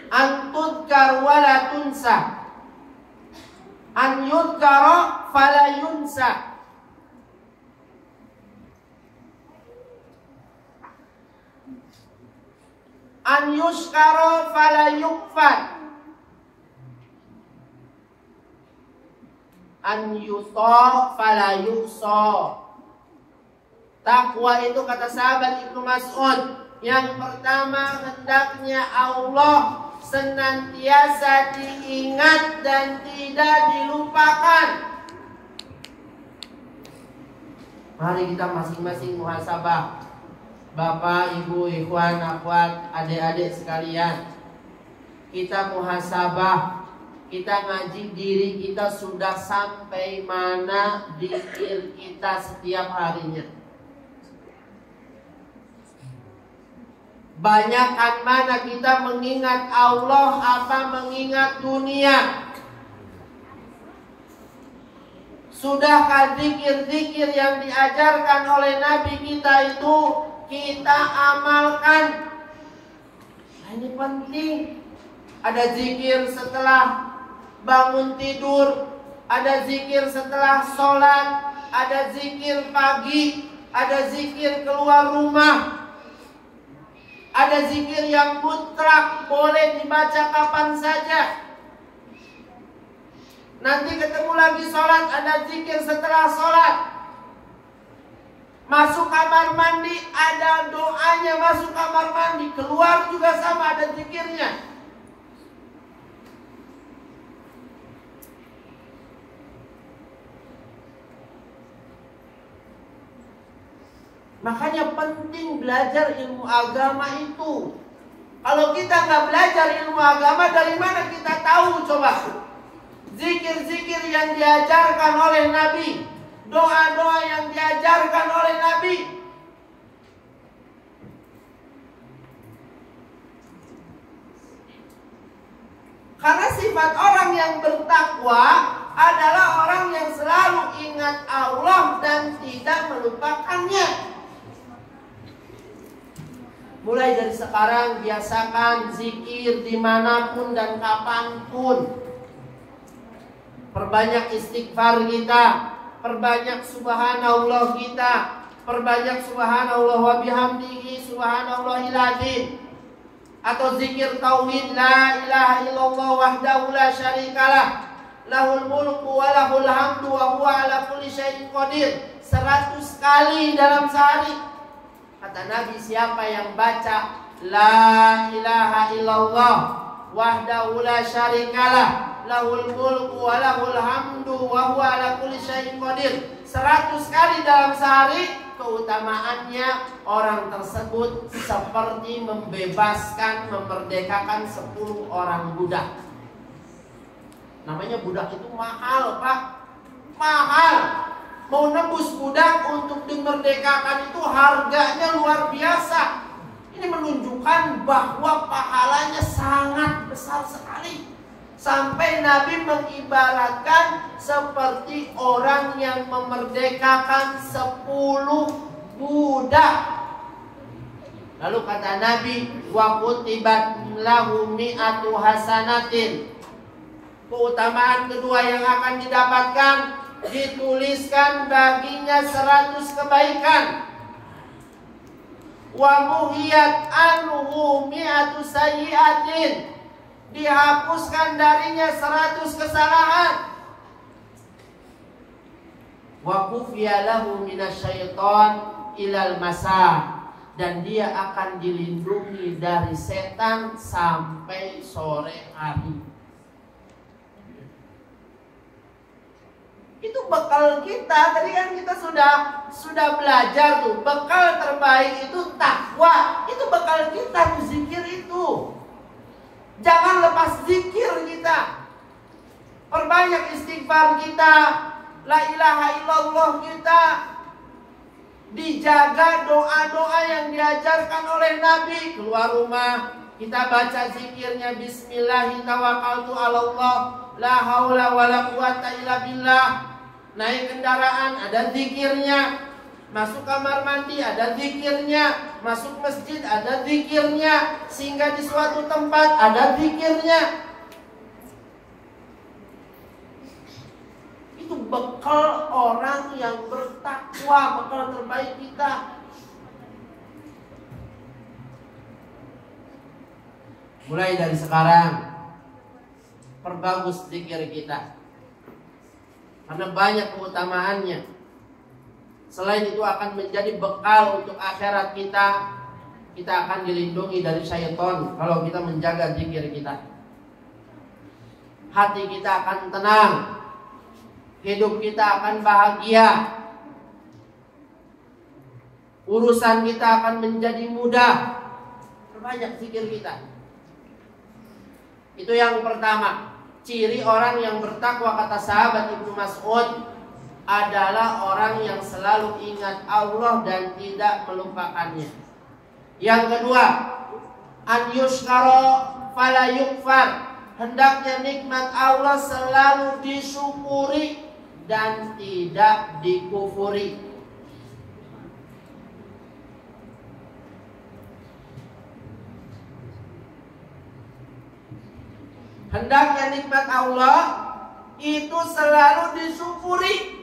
antudkar wala tunsa, an yudkara fala yunsa. An yuskara fala yukfar, an yuta fala yuksa. Takwa itu kata sahabat Ibnu Mas'ud, yang pertama hendaknya Allah senantiasa diingat dan tidak dilupakan. Mari kita masing-masing muhasabah. Bapak, Ibu, ikhwan, akhwat, adik-adik sekalian, kita muhasabah, kita ngaji diri kita sudah sampai mana zikir kita setiap harinya. Banyakkan mana kita mengingat Allah apa mengingat dunia? Sudahkah zikir-zikir yang diajarkan oleh Nabi kita itu kita amalkan? Nah, ini penting. Ada zikir setelah bangun tidur, ada zikir setelah sholat, ada zikir pagi, ada zikir keluar rumah, Ada zikir yang mutlak, boleh dibaca kapan saja. Nanti ketemu lagi sholat, ada zikir setelah sholat. Masuk kamar mandi, ada doanya masuk kamar mandi. Keluar juga sama, ada zikirnya. Makanya penting belajar ilmu agama itu. Kalau kita nggak belajar ilmu agama, dari mana kita tahu coba? Zikir-zikir yang diajarkan oleh Nabi, doa-doa yang diajarkan oleh Nabi. Karena sifat orang yang bertakwa adalah orang yang selalu ingat Allah dan tidak melupakannya. Mulai dari sekarang biasakan zikir dimanapun dan kapanpun. Perbanyak istighfar kita, perbanyak subhanallah kita, perbanyak subhanallah wa bihamdihi subhanallahil azim. Atau zikir tauhid, la ilaha illallah wahdahu la syarikalah, lahul mulku wa lahul hamdu wa huwa ala kulli syai'in qadir. 100 kali dalam sehari. Kata Nabi, siapa yang baca la ilaha illallah wahdahu la syarikalah, lahul mulku wa lahul hamdu wa huwa ala kulli syai'in qadir, 100 kali dalam sehari, keutamaannya orang tersebut seperti membebaskan, memerdekakan 10 orang budak. Namanya budak itu mahal, Pak. Mahal. Mau nebus budak untuk dimerdekakan itu harganya luar biasa. Ini menunjukkan bahwa pahalanya sangat besar sekali. Sampai Nabi mengibaratkan seperti orang yang memerdekakan 10 budak. Lalu kata Nabi, wa kutibat lahu mi'atu hasanatin. Keutamaan kedua yang akan didapatkan, dituliskan baginya 100 kebaikan. Wa muhiyat anhu mi'atu sayyi'atin. Dihapuskan darinya 100 kesalahan. Wa kufiya lahu minasyaiton ilal masa. Dan dia akan dilindungi dari setan sampai sore hari. Itu bekal kita. Tadi kan kita sudah belajar tuh. Bekal terbaik itu takwa. Itu bekal kita, zikir itu. Jangan lepas zikir kita. Perbanyak istighfar kita, la ilaha illallah kita. Dijaga doa-doa yang diajarkan oleh Nabi. Keluar rumah, kita baca zikirnya, bismillahi tawakkaltu 'alallah, la haula wala quwata illa billah. Naik kendaraan ada zikirnya. Masuk kamar mandi ada zikirnya. Masuk masjid ada zikirnya. Singgah di suatu tempat ada zikirnya. Itu bekal orang yang bertakwa, bekal terbaik kita. Mulai dari sekarang perbagus zikir kita, karena banyak keutamaannya. Selain itu akan menjadi bekal untuk akhirat kita. Kita akan dilindungi dari syaitan kalau kita menjaga zikir kita. Hati kita akan tenang, hidup kita akan bahagia, urusan kita akan menjadi mudah. Perbanyak zikir kita. Itu yang pertama. Ciri orang yang bertakwa, kata sahabat Ibnu Mas'ud, adalah orang yang selalu ingat Allah dan tidak melupakannya. Yang kedua, an yushkara fala yukfar. Hendaknya nikmat Allah selalu disyukuri dan tidak dikufuri. Hendaknya nikmat Allah itu selalu disyukuri.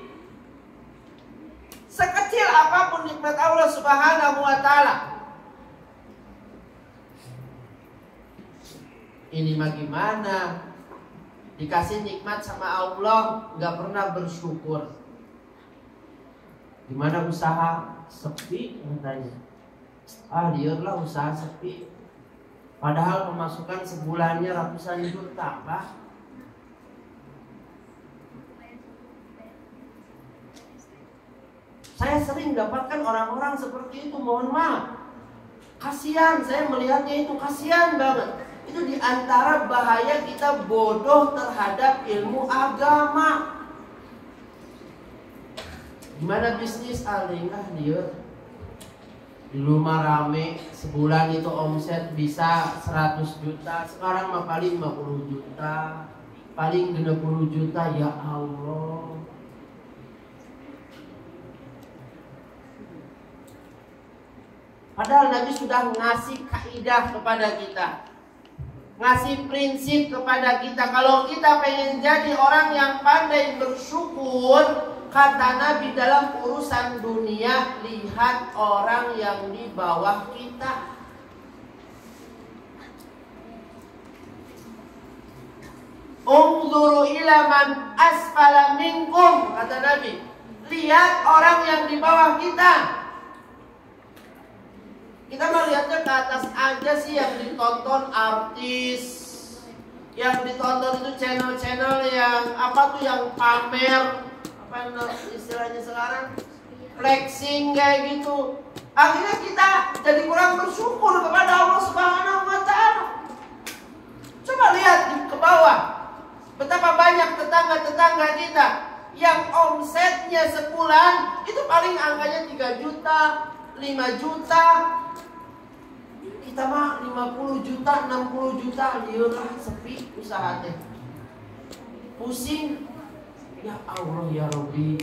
Sekecil apapun nikmat Allah Subhanahu wa ta'ala, Ini mah gimana? Dikasih nikmat sama Allah, nggak pernah bersyukur. Gimana usaha? Sepi katanya. Liarlah usaha sepi. Padahal pemasukan sebulannya ratusan juta, Pak. Saya sering dapatkan orang-orang seperti itu, mohon maaf. Kasihan, saya melihatnya itu kasihan banget. Itu diantara bahaya kita bodoh terhadap ilmu agama. Gimana bisnis alingkah dia? Dulu mah rame, sebulan itu omset bisa 100 juta, sekarang mah paling 50 juta, paling 60 juta, ya Allah. Padahal Nabi sudah ngasih kaidah kepada kita, ngasih prinsip kepada kita. Kalau kita pengen jadi orang yang pandai bersyukur, kata Nabi, dalam urusan dunia, lihat orang yang di bawah kita. Unzuru ila man asfala minkum, kata Nabi. Lihat orang yang di bawah kita. Kita melihatnya ke atas aja sih, yang ditonton artis, yang ditonton itu channel-channel yang apa tuh, yang pamer, apa istilahnya sekarang, flexing kayak gitu. Akhirnya kita jadi kurang bersyukur kepada Allah Subhanahu wa Ta'ala. Coba lihat ke bawah, betapa banyak tetangga-tetangga kita yang omsetnya sebulan itu paling angkanya 3 juta, 5 juta. Kita mah 50 juta, 60 juta, liurlah sepi usahanya. Pusing. Ya Allah ya Rabbi.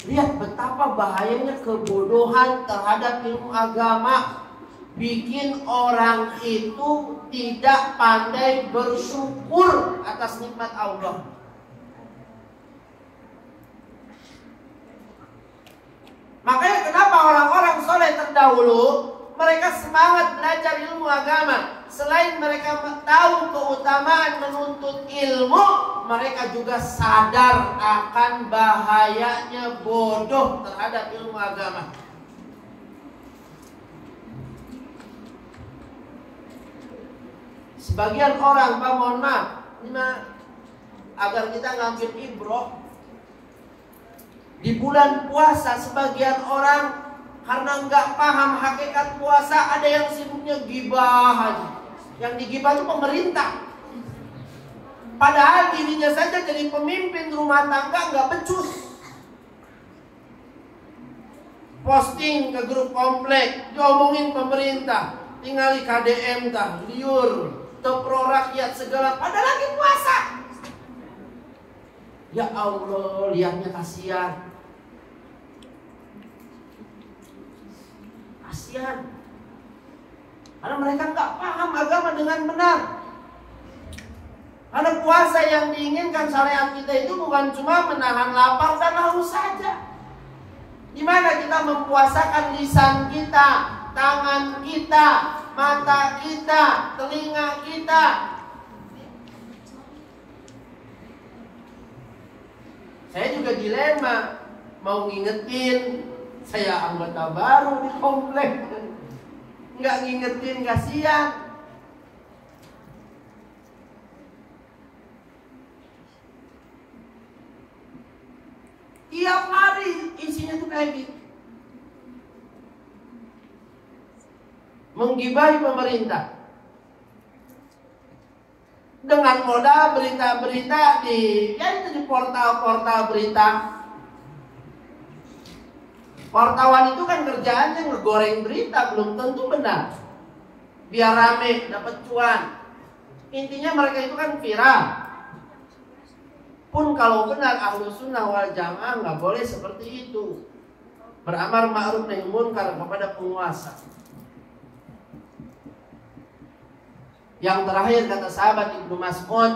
Lihat betapa bahayanya kebodohan terhadap ilmu agama. Bikin orang itu tidak pandai bersyukur atas nikmat Allah. Makanya kenapa orang-orang soleh terdahulu mereka semangat belajar ilmu agama. Selain mereka tahu keutamaan menuntut ilmu, mereka juga sadar akan bahayanya bodoh terhadap ilmu agama. Sebagian orang, Pak, mohon maaf, agar kita ngambil ibrah, di bulan puasa sebagian orang karena nggak paham hakikat puasa, ada yang sibuknya gibah aja. Yang digibah itu pemerintah. Padahal dirinya saja jadi pemimpin rumah tangga nggak becus. Posting ke grup komplek, diomongin pemerintah, tinggali KDM tah, liur, pro rakyat segala. Padahal lagi puasa. Ya Allah, lihatnya kasihan. Kasihan. Karena mereka nggak paham agama dengan benar. Karena puasa yang diinginkan syariat kita itu bukan cuma menahan lapar dan haus saja. Di mana kita mempuasakan lisan kita, tangan kita, mata kita, telinga kita. Saya juga dilema, mau ngingetin, saya anggota baru di komplek, nggak ngingetin, kasihan. Tiap hari isinya tuh kayak gitu, menggibahi pemerintah dengan modal berita-berita di portal-portal berita. Wartawan itu kan kerjaannya ngegoreng berita, belum tentu benar. Biar rame, dapat cuan. Intinya mereka itu kan viral. Pun kalau benar Ahlus Sunnah wal Jamaah nggak boleh seperti itu. Beramar ma'ruf nahi munkar kepada penguasa. Yang terakhir kata sahabat Ibnu Mas'ud,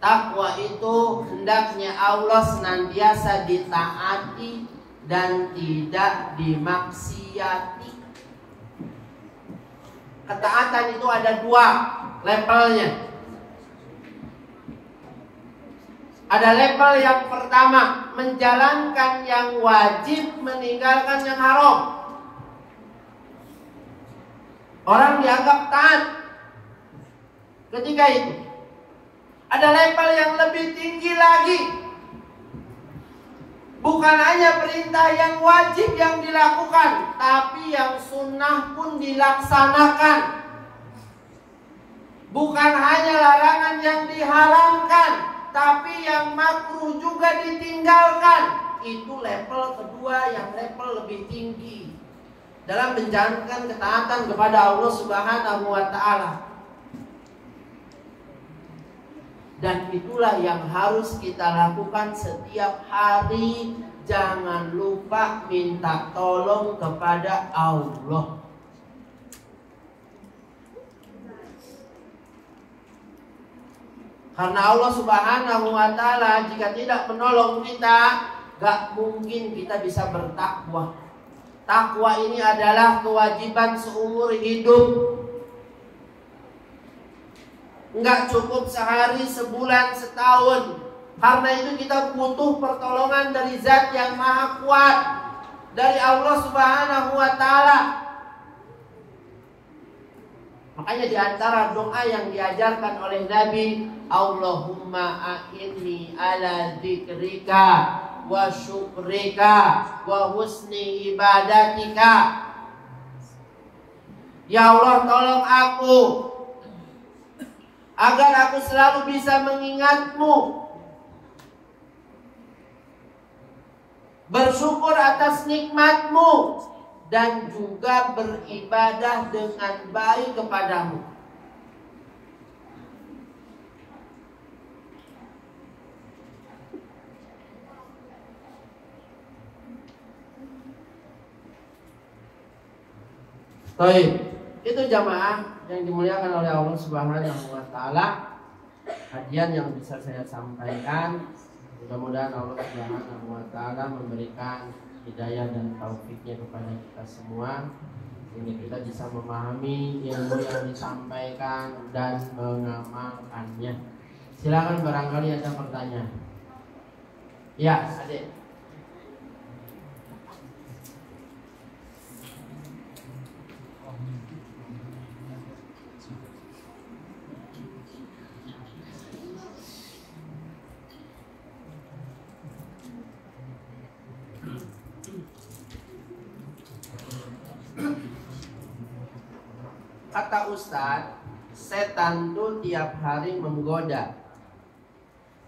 takwa itu hendaknya Allah senantiasa ditaati dan tidak dimaksiati. Ketaatan itu ada dua levelnya. Ada level yang pertama, menjalankan yang wajib, meninggalkan yang haram. Orang dianggap taat ketika itu. Ada level yang lebih tinggi lagi. Bukan hanya perintah yang wajib yang dilakukan, tapi yang sunnah pun dilaksanakan. Bukan hanya larangan yang diharamkan, tapi yang makruh juga ditinggalkan. Itu level kedua yang level lebih tinggi dalam menjalankan ketaatan kepada Allah Subhanahu wa Ta'ala. Dan itulah yang harus kita lakukan setiap hari. Jangan lupa minta tolong kepada Allah. Karena Allah Subhanahu wa Ta'ala jika tidak menolong kita, gak mungkin kita bisa bertakwa. Takwa ini adalah kewajiban seumur hidup. Enggak cukup sehari, sebulan, setahun. Karena itu kita butuh pertolongan dari Zat yang Maha Kuat, dari Allah Subhanahu wa Ta'ala. Makanya di antara doa yang diajarkan oleh Nabi, Allahumma a'inni ala dzikrika wa syukrika wa husni ibadatika. Ya Allah, tolong aku agar aku selalu bisa mengingat-Mu, bersyukur atas nikmat-Mu, dan juga beribadah dengan baik kepada-Mu. Baik, itu jamaah yang dimuliakan oleh Allah Subhanahu wa Ta'ala. Kajian yang bisa saya sampaikan, mudah-mudahan Allah Subhanahu wa Ta'ala memberikan hidayah dan taufiknya kepada kita semua, sehingga kita bisa memahami ilmu yang disampaikan dan mengamalkannya. Silakan barangkali ada pertanyaan. Ya, Adik. Kata Ustadz, setan tuh tiap hari menggoda.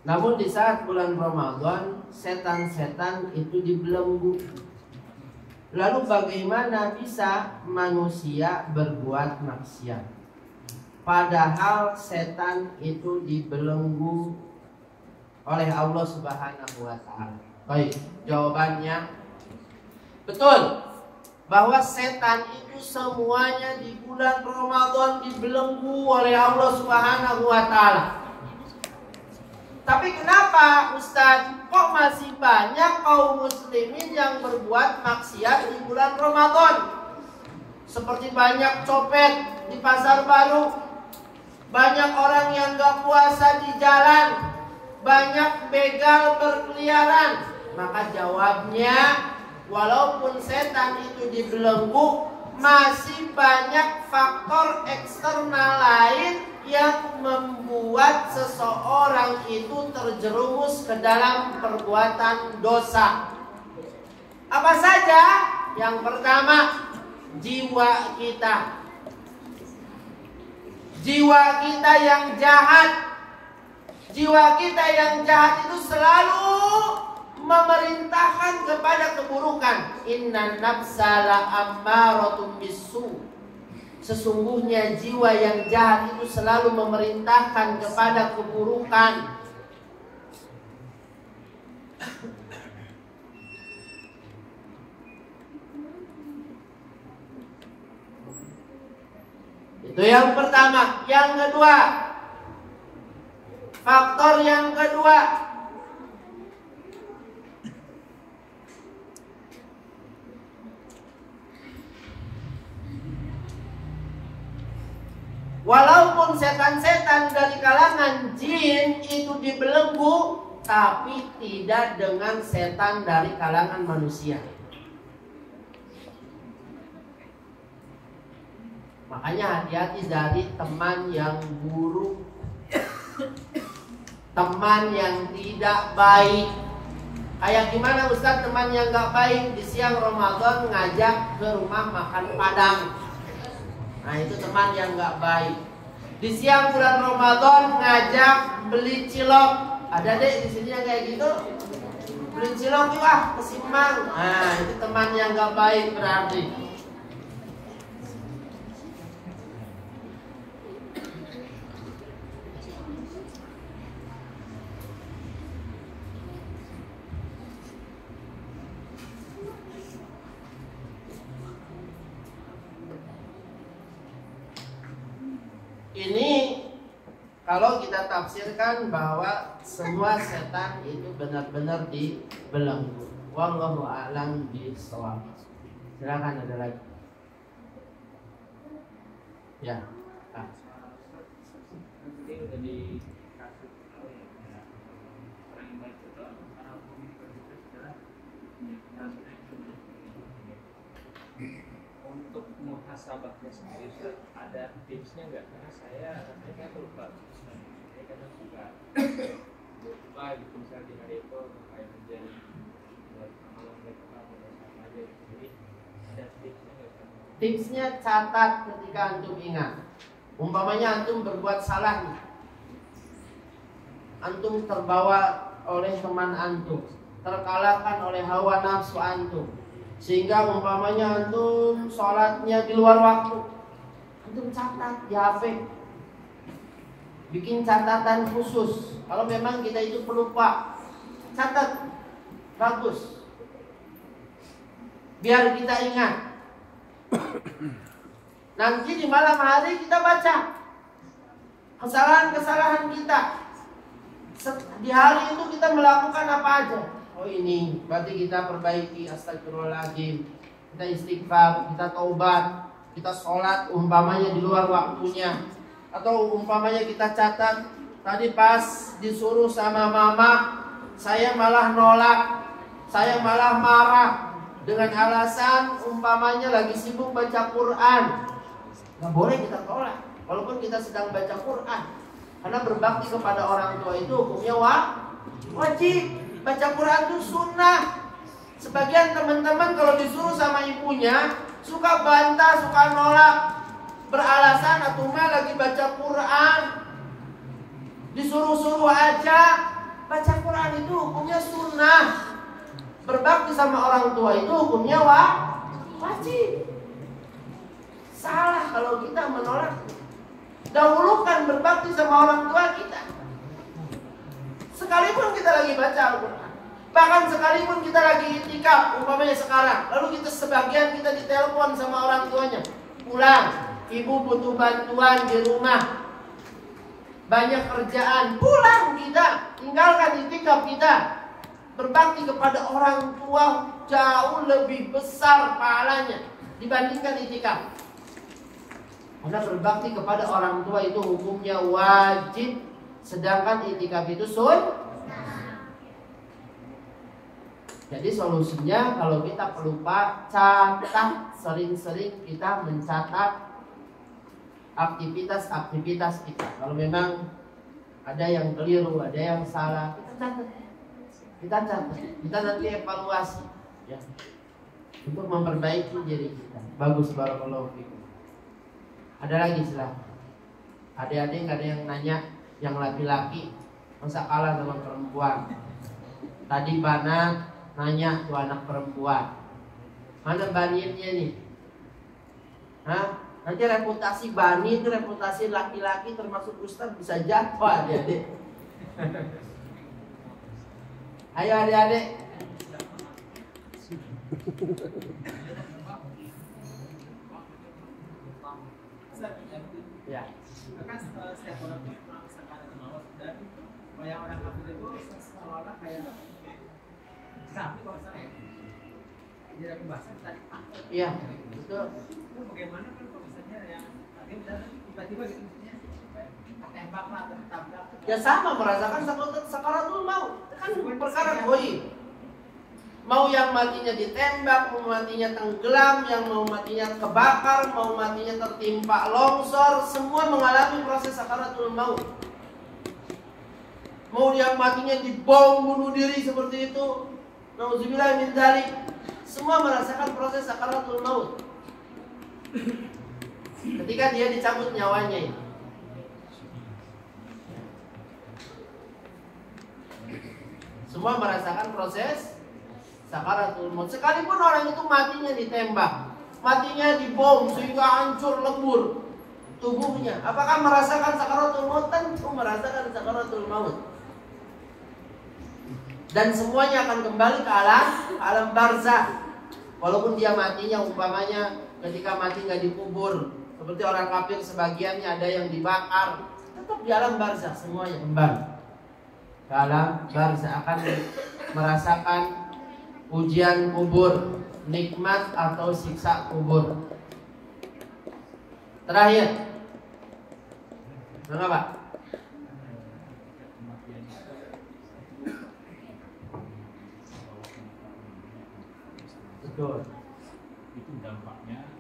Namun di saat bulan Ramadan, setan-setan itu dibelenggu. Lalu bagaimana bisa manusia berbuat maksiat? Padahal setan itu dibelenggu oleh Allah Subhanahu wa Ta'ala. Baik, jawabannya betul. Bahwa setan itu semuanya di bulan Ramadan dibelenggu oleh Allah Subhanahu wa Ta'ala. Tapi kenapa Ustadz kok masih banyak kaum muslimin yang berbuat maksiat di bulan Ramadan? Seperti banyak copet di pasar baru, banyak orang yang gak puasa di jalan, banyak begal berkeliaran. Maka jawabnya, walaupun setan itu dibelenggu, masih banyak faktor eksternal lain yang membuat seseorang itu terjerumus ke dalam perbuatan dosa. Apa saja? Yang pertama, jiwa kita. Jiwa kita yang jahat. Jiwa kita yang jahat itu selalu memerintahkan kepada keburukan. Inna nafsa la'ammaratun bisu. Sesungguhnya jiwa yang jahat itu selalu memerintahkan kepada keburukan. Itu yang pertama. Yang kedua, faktor yang kedua, Walaupun setan-setan dari kalangan jin itu dibelenggu, tapi tidak dengan setan dari kalangan manusia. Makanya hati-hati dari teman yang buruk, teman yang tidak baik. Kayak gimana Ustaz teman yang gak baik di siang Ramadan ngajak ke rumah makan Padang. Nah itu teman yang gak baik. Di siang bulan Ramadan ngajak beli cilok. Ada deh di sini yang kayak gitu. Beli cilok wah kesimang. Nah itu teman yang gak baik berarti. Ini kalau kita tafsirkan bahwa semua setan itu benar-benar dibelenggu. Wallahu a'lam bishawab. Silakan ada lagi. Ya. Ini udah dikasih tahu ya, orang yang baik itu para pemimpin itu adalah untuk muhasabahnya sendiri ada tipsnya nggak? Karena saya rasanya lupa. Saya kadang suka lupa gitu misalnya di hari itu kayak menjadi buat amalan mereka atau apa aja. Jadi ada tipsnya nggak? Tipsnya catat ketika antum ingat. Umpamanya antum berbuat salah nih. Antum terbawa oleh teman antum, terkalahkan oleh hawa nafsu antum, sehingga umpamanya antum sholatnya di luar waktu, antum catat di HP, bikin catatan khusus. Kalau memang kita itu pelupa, catat, bagus, biar kita ingat. Nanti di malam hari kita baca kesalahan-kesalahan kita. Di hari itu kita melakukan apa aja. Oh ini berarti kita perbaiki, astagfirullahaladzim, kita istighfar, kita taubat, kita sholat umpamanya di luar waktunya. Atau umpamanya kita catat, tadi pas disuruh sama mama, saya malah nolak, saya malah marah dengan alasan umpamanya lagi sibuk baca Quran. Gak boleh kita tolak walaupun kita sedang baca Quran, karena berbakti kepada orang tua itu hukumnya wajib. Baca Quran itu sunnah. Sebagian teman-teman kalau disuruh sama ibunya suka bantah, suka nolak, beralasan atuma lagi baca Quran. Disuruh-suruh aja. Baca Quran itu hukumnya sunnah. Berbakti sama orang tua itu hukumnya wajib. Salah kalau kita menolak. Dahulukan berbakti sama orang tua kita. Sekalipun kita lagi baca Al-Quran, bahkan sekalipun kita lagi itikaf, umpamanya sekarang, lalu kita sebagian kita ditelepon sama orang tuanya, pulang, ibu butuh bantuan di rumah, banyak kerjaan, pulang kita, tinggalkan itikaf kita. Berbakti kepada orang tua jauh lebih besar pahalanya dibandingkan itikaf. Karena berbakti kepada orang tua itu hukumnya wajib, sedangkan itikaf itu sunnah. Jadi solusinya kalau kita pelupa, catat, sering-sering kita mencatat aktivitas-aktivitas kita. Kalau memang ada yang keliru, ada yang salah, kita catat, kita nanti evaluasi ya, untuk memperbaiki diri kita. Bagus, barakallahu fikum. Ada lagi silahkan. Adik-adik ada yang nanya, yang laki-laki masa kalah sama perempuan. Tadi Bana nanya tuh anak perempuan, mana baninnya nih? Hah? Nanti reputasi bani itu reputasi laki-laki termasuk ustaz bisa jatuh adik-adik. Ayo adik-adik. Ya. Kan setiap orang itu merasakan ada maut, dan yang orang kafir itu seolah-olah kayak kafir kok saya. Tidak pembahasan tadi. Iya, betul. Itu bagaimana kalau misalnya yang tadi tiba-tiba gitu misalnya tembak lah atau tabrak. Ya sama merasakan sakaratul maut. Kan perkara goib. Mau yang matinya ditembak, mau matinya tenggelam, yang mau matinya kebakar, mau matinya tertimpa longsor, semua mengalami proses sakaratul maut. Mau yang matinya dibom bunuh diri seperti itu, nauzubillah min dzalik, semua merasakan proses sakaratul maut. Ketika dia dicabut nyawanya itu. Semua merasakan proses sakaratul maut. Sekalipun orang itu matinya ditembak, matinya dibom sehingga hancur lebur tubuhnya, apakah merasakan sakaratul maut? Tentu merasakan sakaratul maut. Dan semuanya akan kembali ke alam barzakh. Walaupun dia matinya umpamanya ketika mati nggak dikubur, seperti orang kafir sebagiannya ada yang dibakar, tetap di alam barzakh semuanya kembali ke alam barzakh, akan merasakan ujian kubur, nikmat atau siksa kubur. Terakhir, mengapa? Betul. Itu dampaknya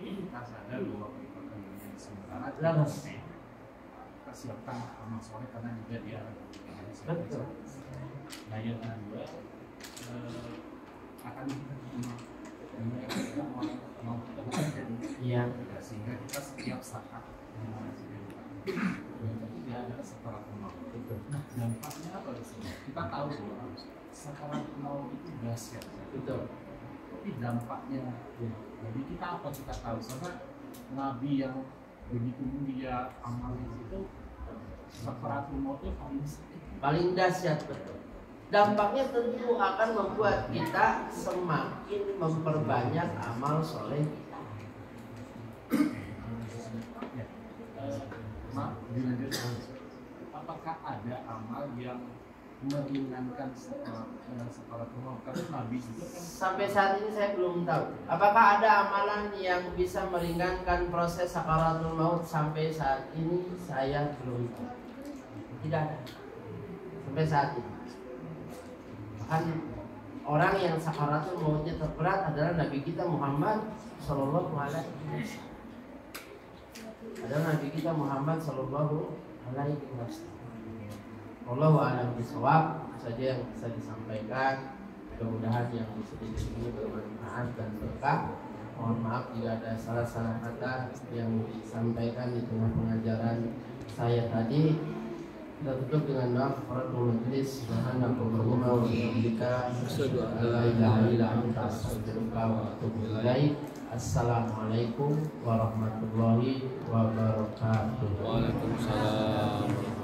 kita sadar bahwa merupakan yang sementara Lalu. kita siapkan amal soleh karena juga dia Betul. Nah yang kedua akan kita mau kita bukan jadi Iya. sehingga kita setiap saat itu dia ada sakaratul maut. Nah dampaknya apa di sini? Kita tahu bahwa sakaratul maut itu dahsyat. Betul. Tapi dampaknya jadi kita apa kita tahu karena Nabi yang begitu mulia amalnya itu sakaratul mautnya paling sakit, Paling dahsyat, betul. Dampaknya tentu akan membuat kita semakin memperbanyak amal soleh. Apakah ada amal yang meringankan sakaratul maut? Karena Nabi juga kan Sampai saat ini saya belum tahu apakah ada amalan yang bisa meringankan proses sakaratul maut. Sampai saat ini saya belum tahu. Tidak ada sampai saat ini. Bahkan orang yang sakaratul mautnya terberat adalah Nabi kita Muhammad Sallallahu Alaihi Wasallam. Adalah Nabi kita Muhammad Sallallahu Alaihi Wasallam. Wallahu a'lam bishawab. Saja yang bisa disampaikan. Mudah-mudahan yang sedikit ini bermanfaat dan berkah. Mohon maaf jika ada salah-salah kata yang disampaikan di tengah pengajaran saya tadi. Kita tutup dengan doa kafaratul majlis. Subhanakallahumma wa bihamdika asyhadu an la ilaha illa anta astaghfiruka wa atubu ilaik. Assalamualaikum warahmatullahi wabarakatuh. Waalaikumsalam.